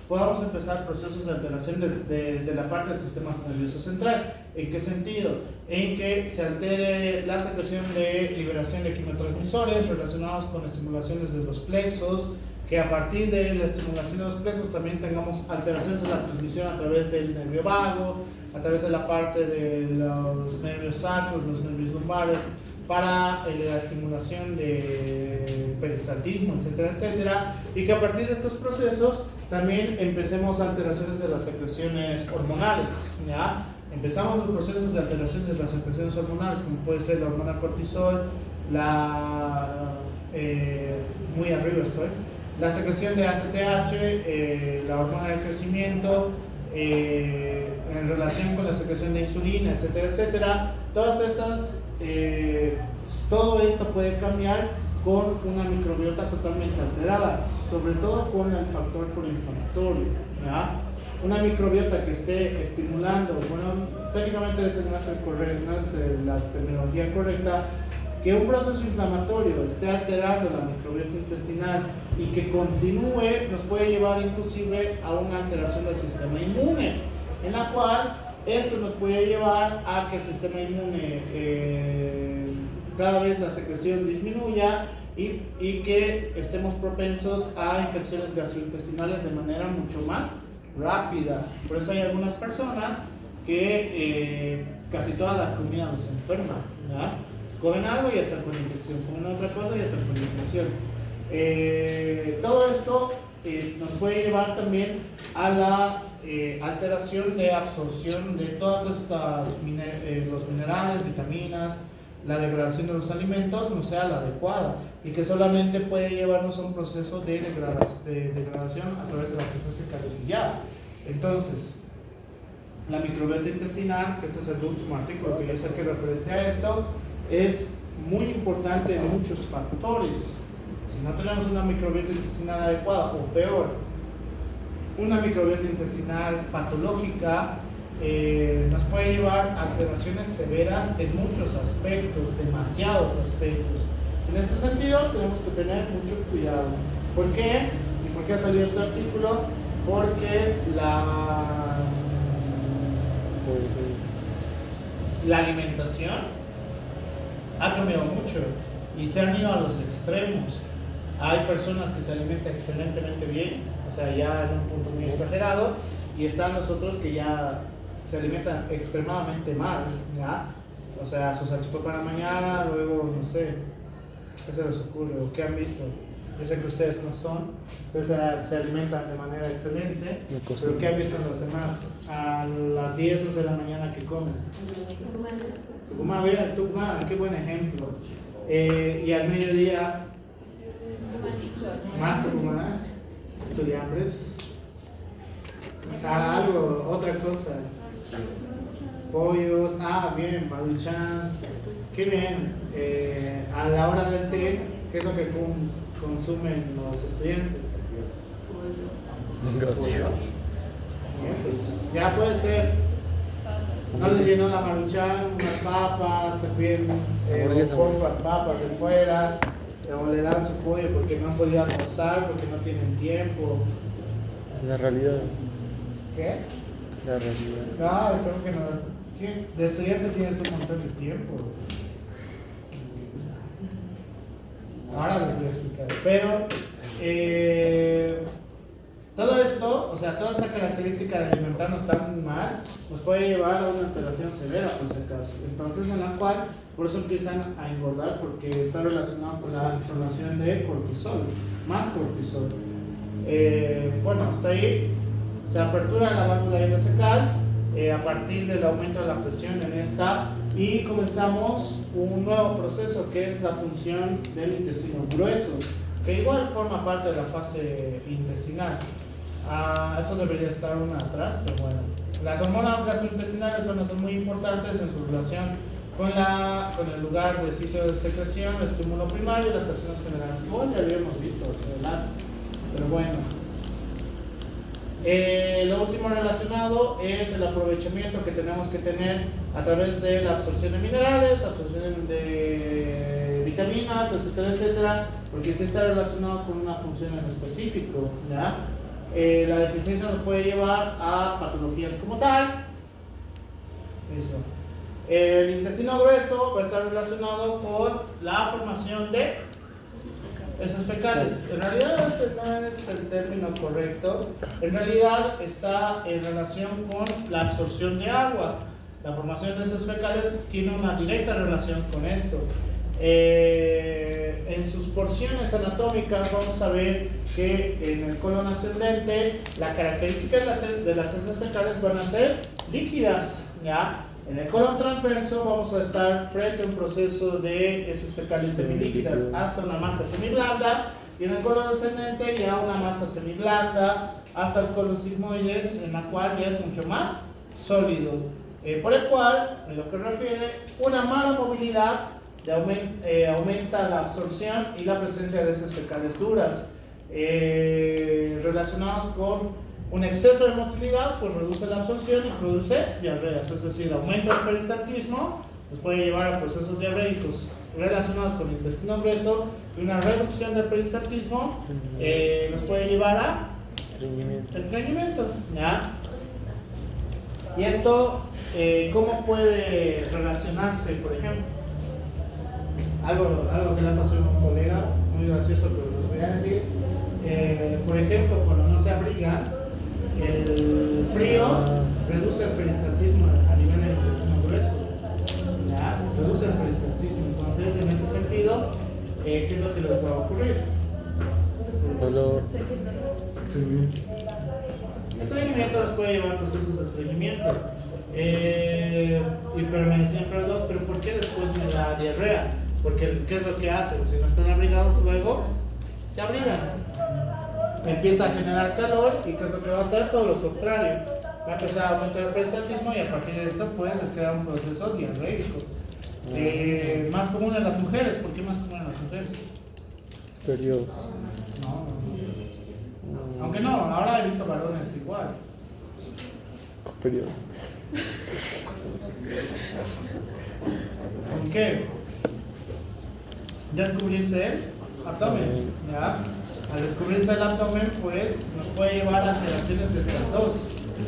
podamos empezar procesos de alteración desde la parte del sistema nervioso central. ¿En qué sentido? En que se altere la secreción de liberación de quimiotransmisores relacionados con estimulaciones de los plexos, que a partir de la estimulación de los plexos también tengamos alteraciones de la transmisión a través del nervio vago, a través de la parte de los nervios sacros, los nervios lumbares, para la estimulación de peristaltismo, etcétera, etcétera, y que a partir de estos procesos también empecemos alteraciones de las secreciones hormonales, ¿ya? Empezamos los procesos de alteraciones de las secreciones hormonales, como puede ser la hormona cortisol, muy arriba estoy, la secreción de ACTH, la hormona de crecimiento, en relación con la secreción de insulina, etcétera, etcétera. Todas estas, todo esto puede cambiar con una microbiota totalmente alterada, sobre todo con el factor proinflamatorio, ¿ya? Una microbiota que esté estimulando, bueno, técnicamente esa no es la terminología correcta, que un proceso inflamatorio esté alterando la microbiota intestinal y que continúe, nos puede llevar inclusive a una alteración del sistema inmune, en la cual esto nos puede llevar a que el sistema inmune cada vez la secreción disminuya y que estemos propensos a infecciones gastrointestinales de manera mucho más rápida. Por eso hay algunas personas que casi toda la comida los enferma, ¿verdad? Comen algo y ya están con infección, comen otra cosa y ya están con infección. Todo esto nos puede llevar también a la alteración de absorción de todas estas los minerales, vitaminas, la degradación de los alimentos no sea la adecuada y que solamente puede llevarnos a un proceso de degradación a través de las heces fecales y ya. Entonces, la microbiota intestinal, que este es el último artículo que yo saqué referente a esto, es muy importante en muchos factores. Si no tenemos una microbiota intestinal adecuada, o peor, una microbiota intestinal patológica, nos puede llevar a alteraciones severas en muchos aspectos, demasiados aspectos. En este sentido, tenemos que tener mucho cuidado. ¿Por qué? ¿Y por qué ha salido este artículo? Porque la alimentación ha cambiado mucho y se han ido a los extremos. Hay personas que se alimentan excelentemente bien, o sea, ya en un punto muy exagerado, y están los otros que ya se alimentan extremadamente mal, ¿ya? O sea, su salchipapa para la mañana, luego, no sé, ¿qué se les ocurre? ¿O qué han visto? Yo sé que ustedes no son, ustedes se alimentan de manera excelente, pero ¿qué han visto en los demás? A las 10, 11 de la mañana, ¿qué comen? Tucumán, vean, Tucumán, qué buen ejemplo. Y al mediodía, más Tucumán, estudiambres, algo, otra cosa. pollos. Ah, bien, Maruchans. Qué bien. A la hora del té, ¿qué es lo que consumen los estudiantes? Negocio. Bien, pues, ya puede ser. No les llenó la Maruchan, unas papas, se piden Hamburguesa, papas de fuera, o le dan su pollo porque no han podido almorzar, porque no tienen tiempo. La realidad. ¿Qué? La realidad. No, creo que no. Sí, de estudiante tienes un montón de tiempo. Ahora les voy a explicar. Pero todo esto, o sea, toda esta característica de alimentarnos tan mal, nos puede llevar a una alteración severa, por si acaso. Entonces, en la cual, por eso empiezan a engordar, porque está relacionado con la formación de cortisol, más cortisol. Bueno, hasta ahí se apertura la válvula ileocecal a partir del aumento de la presión en esta y comenzamos un nuevo proceso que es la función del intestino grueso, que igual forma parte de la fase intestinal. Esto debería estar una atrás, pero bueno. Las hormonas gastrointestinales van a ser muy importantes en su relación con el lugar de sitio de secreción, el estímulo primario y las acciones generales. Igual ya habíamos visto hacia adelante, pero bueno. Lo último relacionado es el aprovechamiento que tenemos que tener a través de la absorción de minerales, absorción de vitaminas, etcétera, etcétera, porque sí está relacionado con una función en específico, ¿ya? La deficiencia nos puede llevar a patologías como tal. Eso. El intestino grueso va a estar relacionado con la formación de heces fecales. En realidad ese no es el término correcto. En realidad está en relación con la absorción de agua. La formación de heces fecales tiene una directa relación con esto. En sus porciones anatómicas vamos a ver que en el colon ascendente la característica de las heces fecales van a ser líquidas, ¿ya? En el colon transverso vamos a estar frente a un proceso de heces fecales semilíquidas hasta una masa semiblanda, y en el colon ascendente ya una masa semiblanda hasta el colon sigmoides, en la cual ya es mucho más sólido, por el cual, en lo que refiere, una mala movilidad aumenta la absorción y la presencia de heces fecales duras, relacionados con un exceso de motilidad, pues reduce la absorción y produce diarreas, es decir, aumenta el peristaltismo, nos puede llevar a procesos diarreicos relacionados con el intestino grueso, y una reducción del peristaltismo nos puede llevar a estreñimiento, ¿ya? Y esto, ¿cómo puede relacionarse, por ejemplo? Algo que le ha pasado a un colega, muy gracioso, pero les voy a decir. Por ejemplo, cuando no se abrigan, el frío reduce el peristaltismo a nivel del intestino grueso, ¿ya? Reduce el peristaltismo. Entonces, en ese sentido, ¿qué es lo que les va a ocurrir? Dolor. Estreñimiento les puede llevar a procesos de estreñimiento. Pero me decían, pero ¿por qué después me da diarrea? Porque ¿qué es lo que hacen? Si no están abrigados, luego se abrigan. Empieza a generar calor, y ¿qué es lo que va a hacer? Todo lo contrario. Va a empezar a aumentar el peristaltismo, y a partir de esto pues les crea un proceso diarreico. Más común en las mujeres. ¿Por qué más común en las mujeres? Periodo. No. Aunque no, ahora he visto varones igual. Periodo. ¿Con qué? Descubrirse el abdomen, ¿ya? Al descubrirse el abdomen, pues nos puede llevar a alteraciones de estas dos.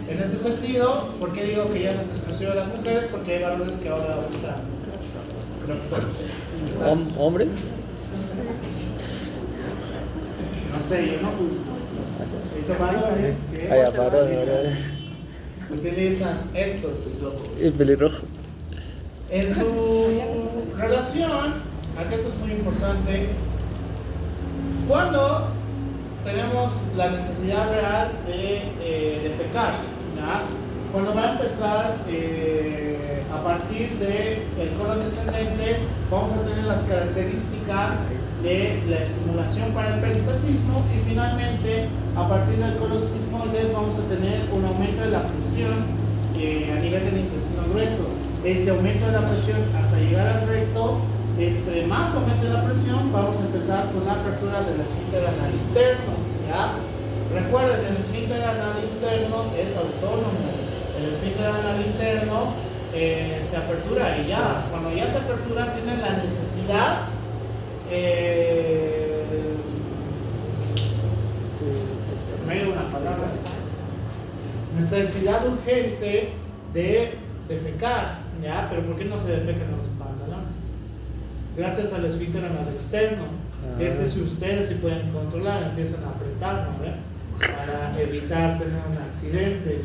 En este sentido, ¿por qué digo que ya no es exclusivo de las mujeres? Porque hay varones que ahora usan ¿Hombres? No sé, yo no busco. Estos varones que utilizan estos. El pelirrojo. En su relación, aquí esto es muy importante, cuando tenemos la necesidad real de defecar, ¿ya? Cuando va a empezar a partir del colon descendente, vamos a tener las características de la estimulación para el peristaltismo, y finalmente a partir del colon sigmoides vamos a tener un aumento de la presión a nivel del intestino grueso. Este aumento de la presión hasta llegar al recto, entre más aumente la presión, vamos a empezar con la apertura del esfínter anal interno, ¿ya? Recuerden, el esfínter anal interno es autónomo. El esfínter anal interno se apertura y ya, cuando ya se apertura, tiene la necesidad me dio una palabra, necesidad urgente de defecar, ¿ya? Pero ¿por qué no se defecan en los pantalones? Gracias al esfínter anal externo. Si ustedes se pueden controlar, empiezan a apretar, ¿no? Para evitar tener un accidente.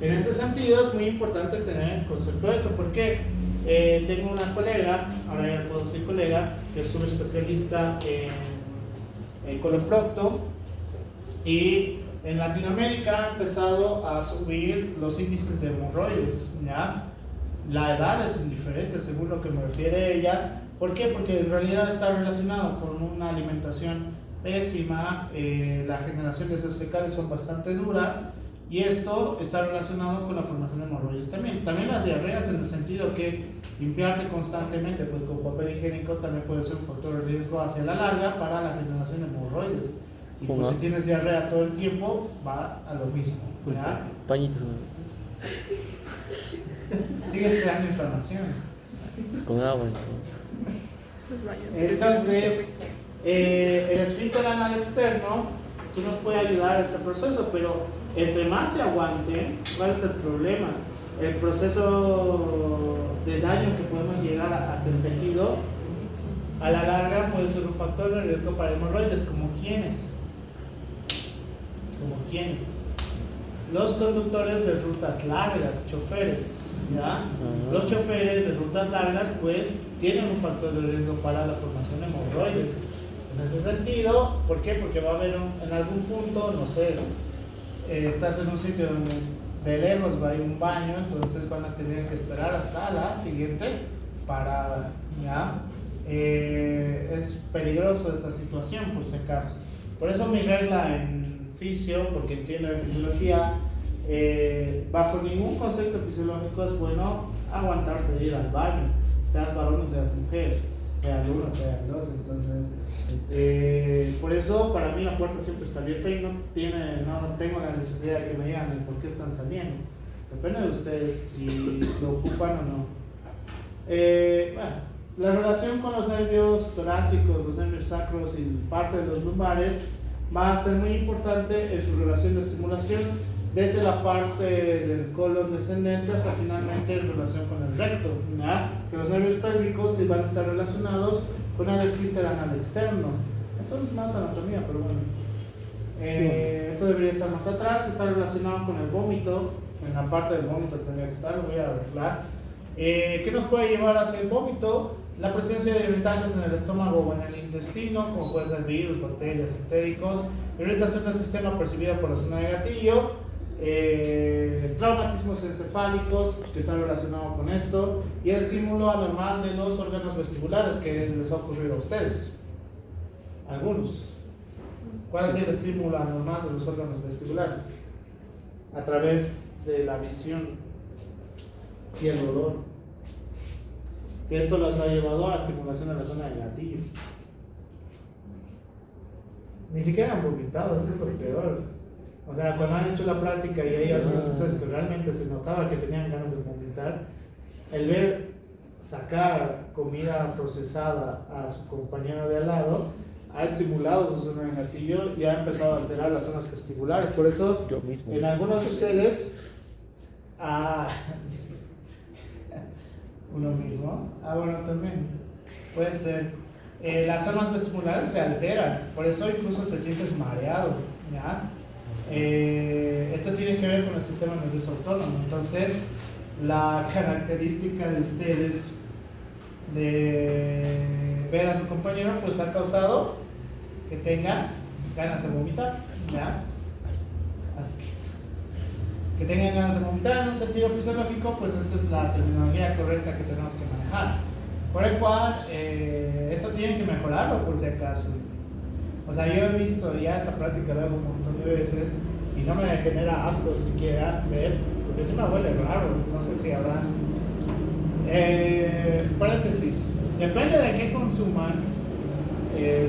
En ese sentido es muy importante tener en concepto esto, porque tengo una colega, ahora ya puedo decir colega, que es subespecialista en coloprocto, y en Latinoamérica ha empezado a subir los índices de hemorroides, ¿ya? La edad es indiferente según lo que me refiere ella. ¿Por qué? Porque en realidad está relacionado con una alimentación pésima, la generación de heces fecales son bastante duras, y esto está relacionado con la formación de hemorroides también. También las diarreas, en el sentido que limpiarte constantemente pues, con papel higiénico también puede ser un factor de riesgo hacia la larga para la generación de hemorroides. Y pues, si tienes diarrea todo el tiempo, va a lo mismo, ¿ya? Pañitos. Sigue creando inflamación. Con agua. Entonces, el esfínter anal externo sí nos puede ayudar a este proceso, pero entre más se aguante, ¿cuál es el problema? El proceso de daño que podemos llegar a hacer el tejido, a la larga puede ser un factor de riesgo para hemorroides, como quienes. Los conductores de rutas largas, choferes, ¿ya? Los choferes de rutas largas pues tienen un factor de riesgo para la formación de hemorroides. En ese sentido, ¿por qué? Porque va a haber en algún punto, no sé, estás en un sitio donde de lejos va a ir un baño, entonces van a tener que esperar hasta la siguiente parada, ¿ya? Es peligroso esta situación por si acaso. Por eso mi regla en fisio, porque entiendo de fisiología, bajo ningún concepto fisiológico es bueno aguantarse de ir al baño, seas varón o seas mujer, sea el uno, sea el dos. Entonces, por eso para mí la puerta siempre está abierta y no tengo la necesidad de que me digan por qué están saliendo. Depende de ustedes si lo ocupan o no. La relación con los nervios torácicos, los nervios sacros y parte de los lumbares va a ser muy importante en su relación de estimulación, desde la parte del colon descendente hasta finalmente en relación con el recto, ¿ya? Que los nervios pélvicos sí van a estar relacionados con el esfínter anal externo. Esto es más anatomía, pero bueno. Esto debería estar más atrás, que está relacionado con el vómito. En la parte del vómito tendría que estar, lo voy a arreglar. ¿Qué nos puede llevar hacia el vómito? La presencia de irritantes en el estómago o en el intestino, como puede ser virus, bacterias, entéricos, irritación del sistema percibida por la zona de gatillo, traumatismos encefálicos que están relacionados con esto, y el estímulo anormal de los órganos vestibulares que les ha ocurrido a ustedes. Algunos. ¿Cuál es el estímulo anormal de los órganos vestibulares? A través de la visión y el olor. Que esto los ha llevado a estimulación de la zona del gatillo. Ni siquiera han vomitado, eso es lo peor. O sea, cuando han hecho la práctica y hay algunos de ustedes que realmente se notaba que tenían ganas de vomitar, el ver sacar comida procesada a su compañero de al lado ha estimulado su zona del gatillo y ha empezado a alterar las zonas vestibulares. Por eso, en algunos de ustedes, uno mismo, bueno, también puede ser, las zonas vestibulares se alteran, por eso incluso te sientes mareado, ¿ya? Esto tiene que ver con el sistema nervioso autónomo. Entonces, la característica de ustedes de ver a su compañero pues ha causado que tengan ganas de vomitar, ¿ya? Que tengan ganas de vomitar en un sentido fisiológico, pues esta es la terminología correcta que tenemos que manejar. Por el cual, esto tienen que mejorarlo por si acaso. O sea, yo he visto ya esta práctica, la hago un montón de veces y no me genera asco siquiera ver porque sí me huele raro, no sé si habrán. Paréntesis, depende de qué consuman,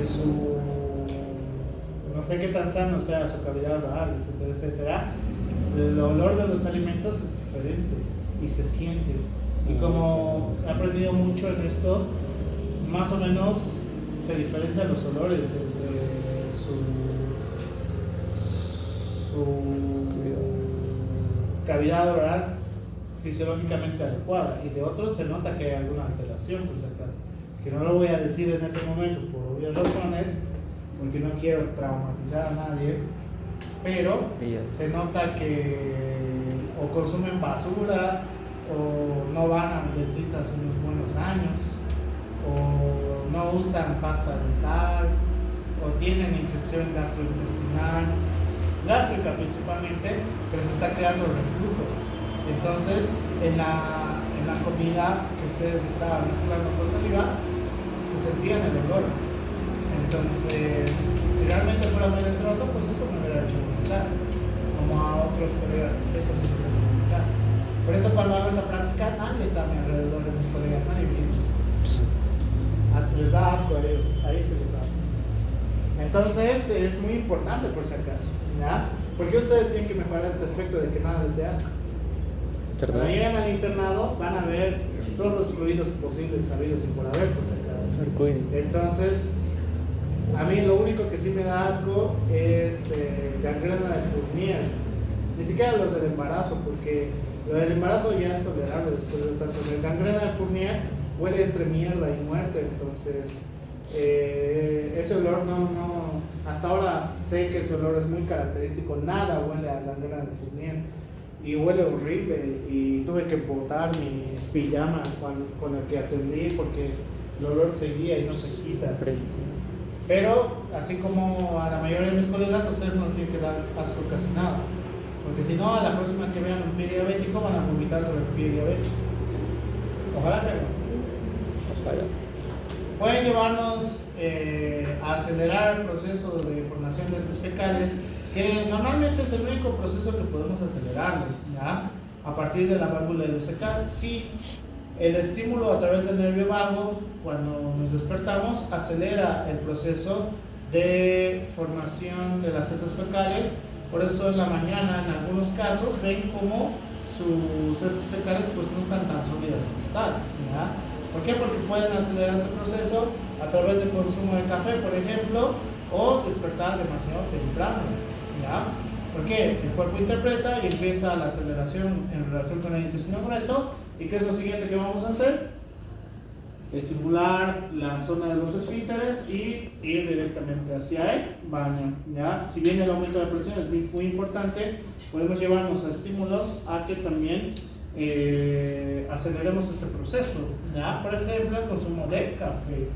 su, no sé qué tan sano sea su cavidad oral, etcétera, etcétera, el olor de los alimentos es diferente y se siente. Y como he aprendido mucho en esto, más o menos se diferencian los olores entre su cavidad oral fisiológicamente adecuada, y de otros se nota que hay alguna alteración, por si acaso, que no lo voy a decir en ese momento por obvias razones, porque no quiero traumatizar a nadie, pero se nota que o consumen basura, o no van al dentista hace unos buenos años, o no usan pasta dental, o tienen infección gastrointestinal, gástrica principalmente, pero se está creando reflujo. Entonces, en la comida que ustedes estaban mezclando con saliva, se sentía en el olor. Entonces, si realmente fuera melindroso, pues eso me hubiera hecho vomitar. Como a otros colegas, eso sí les hace vomitar. Por eso cuando hago esa práctica, nadie está a mi alrededor de mis colegas, nadie viene. Les da asco a ellos, a ellos se les da. Entonces, es muy importante por si acaso, ¿ya? Porque ustedes tienen que mejorar este aspecto de que nada les dé asco. Cuando lleguen al internado van a ver todos los fluidos posibles, sabidos y por haber, por si acaso. Entonces, a mí lo único que sí me da asco es gangrena de Fournier. Ni siquiera los del embarazo, porque lo del embarazo ya es tolerable después de tanto. El gangrena de Fournier huele entre mierda y muerte, entonces ese olor hasta ahora sé que ese olor es muy característico, nada huele a gangrena de Fournier. Y huele horrible, y tuve que botar mi pijama con el que atendí porque el olor seguía y no se quita. Pero, así como a la mayoría de mis colegas, a ustedes no les tiene que dar asco casi nada. Porque si no, a la próxima que vean un pie diabético van a vomitar sobre el pie diabético. Ojalá que no. Ojalá. Pueden llevarnos a acelerar el proceso de formación de heces fecales, que normalmente es el único proceso que podemos acelerar, ¿ya? A partir de la válvula ileocecal. Sí, el estímulo a través del nervio vago, cuando nos despertamos, acelera el proceso de formación de las heces fecales. Por eso en la mañana, en algunos casos, ven como sus heces fecales pues no están tan sólidas como tal, ¿ya? ¿Por qué? Porque pueden acelerar este proceso a través del consumo de café, por ejemplo, o despertar demasiado temprano, ¿ya? ¿Por qué? El cuerpo interpreta y empieza la aceleración en relación con el intestino grueso. ¿Y qué es lo siguiente que vamos a hacer? Estimular la zona de los esfínteres y ir directamente hacia el baño, ¿ya? Si bien el aumento de presión es muy importante, podemos llevarnos a estímulos a que también aceleremos este proceso, ¿ya? Por ejemplo, el consumo de café,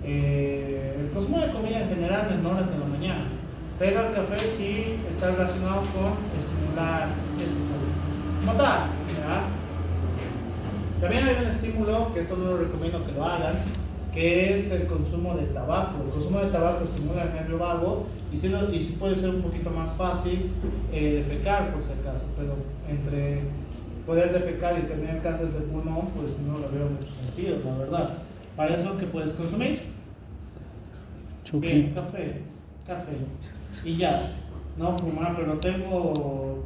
el consumo de comida en general en horas de la mañana, pero el café sí está relacionado con estimular esto como tal, ¿ya? También hay un estímulo, que esto no lo recomiendo que lo hagan, que es el consumo de tabaco. El consumo de tabaco estimula el nervio vago y sí puede ser un poquito más fácil defecar, por si acaso, pero entre poder defecar y tener cáncer de pulmón, pues no lo veo mucho sentido, la verdad. Para eso, ¿qué puedes consumir? Bien, café. Y ya, no fumar, pero tengo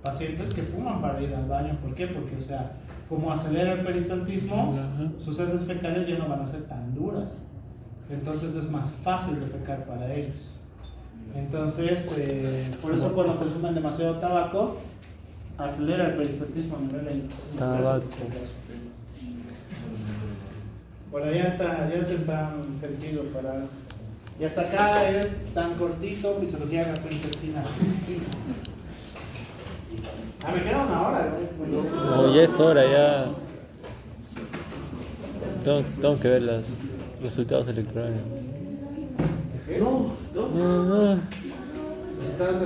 pacientes que fuman para ir al baño. ¿Por qué? Porque, o sea, como acelera el peristaltismo, sus heces fecales ya no van a ser tan duras. Entonces es más fácil defecar para ellos. Entonces, por eso cuando consumen demasiado tabaco, acelera el peristaltismo a nivel de Tabaco. Bueno, ya es en tan sentido para... Y hasta acá es tan cortito, fisiología gastrointestinal. Me queda una hora, güey. No, ya es hora, ya. Tengo que ver los resultados electorales. No. No. Estás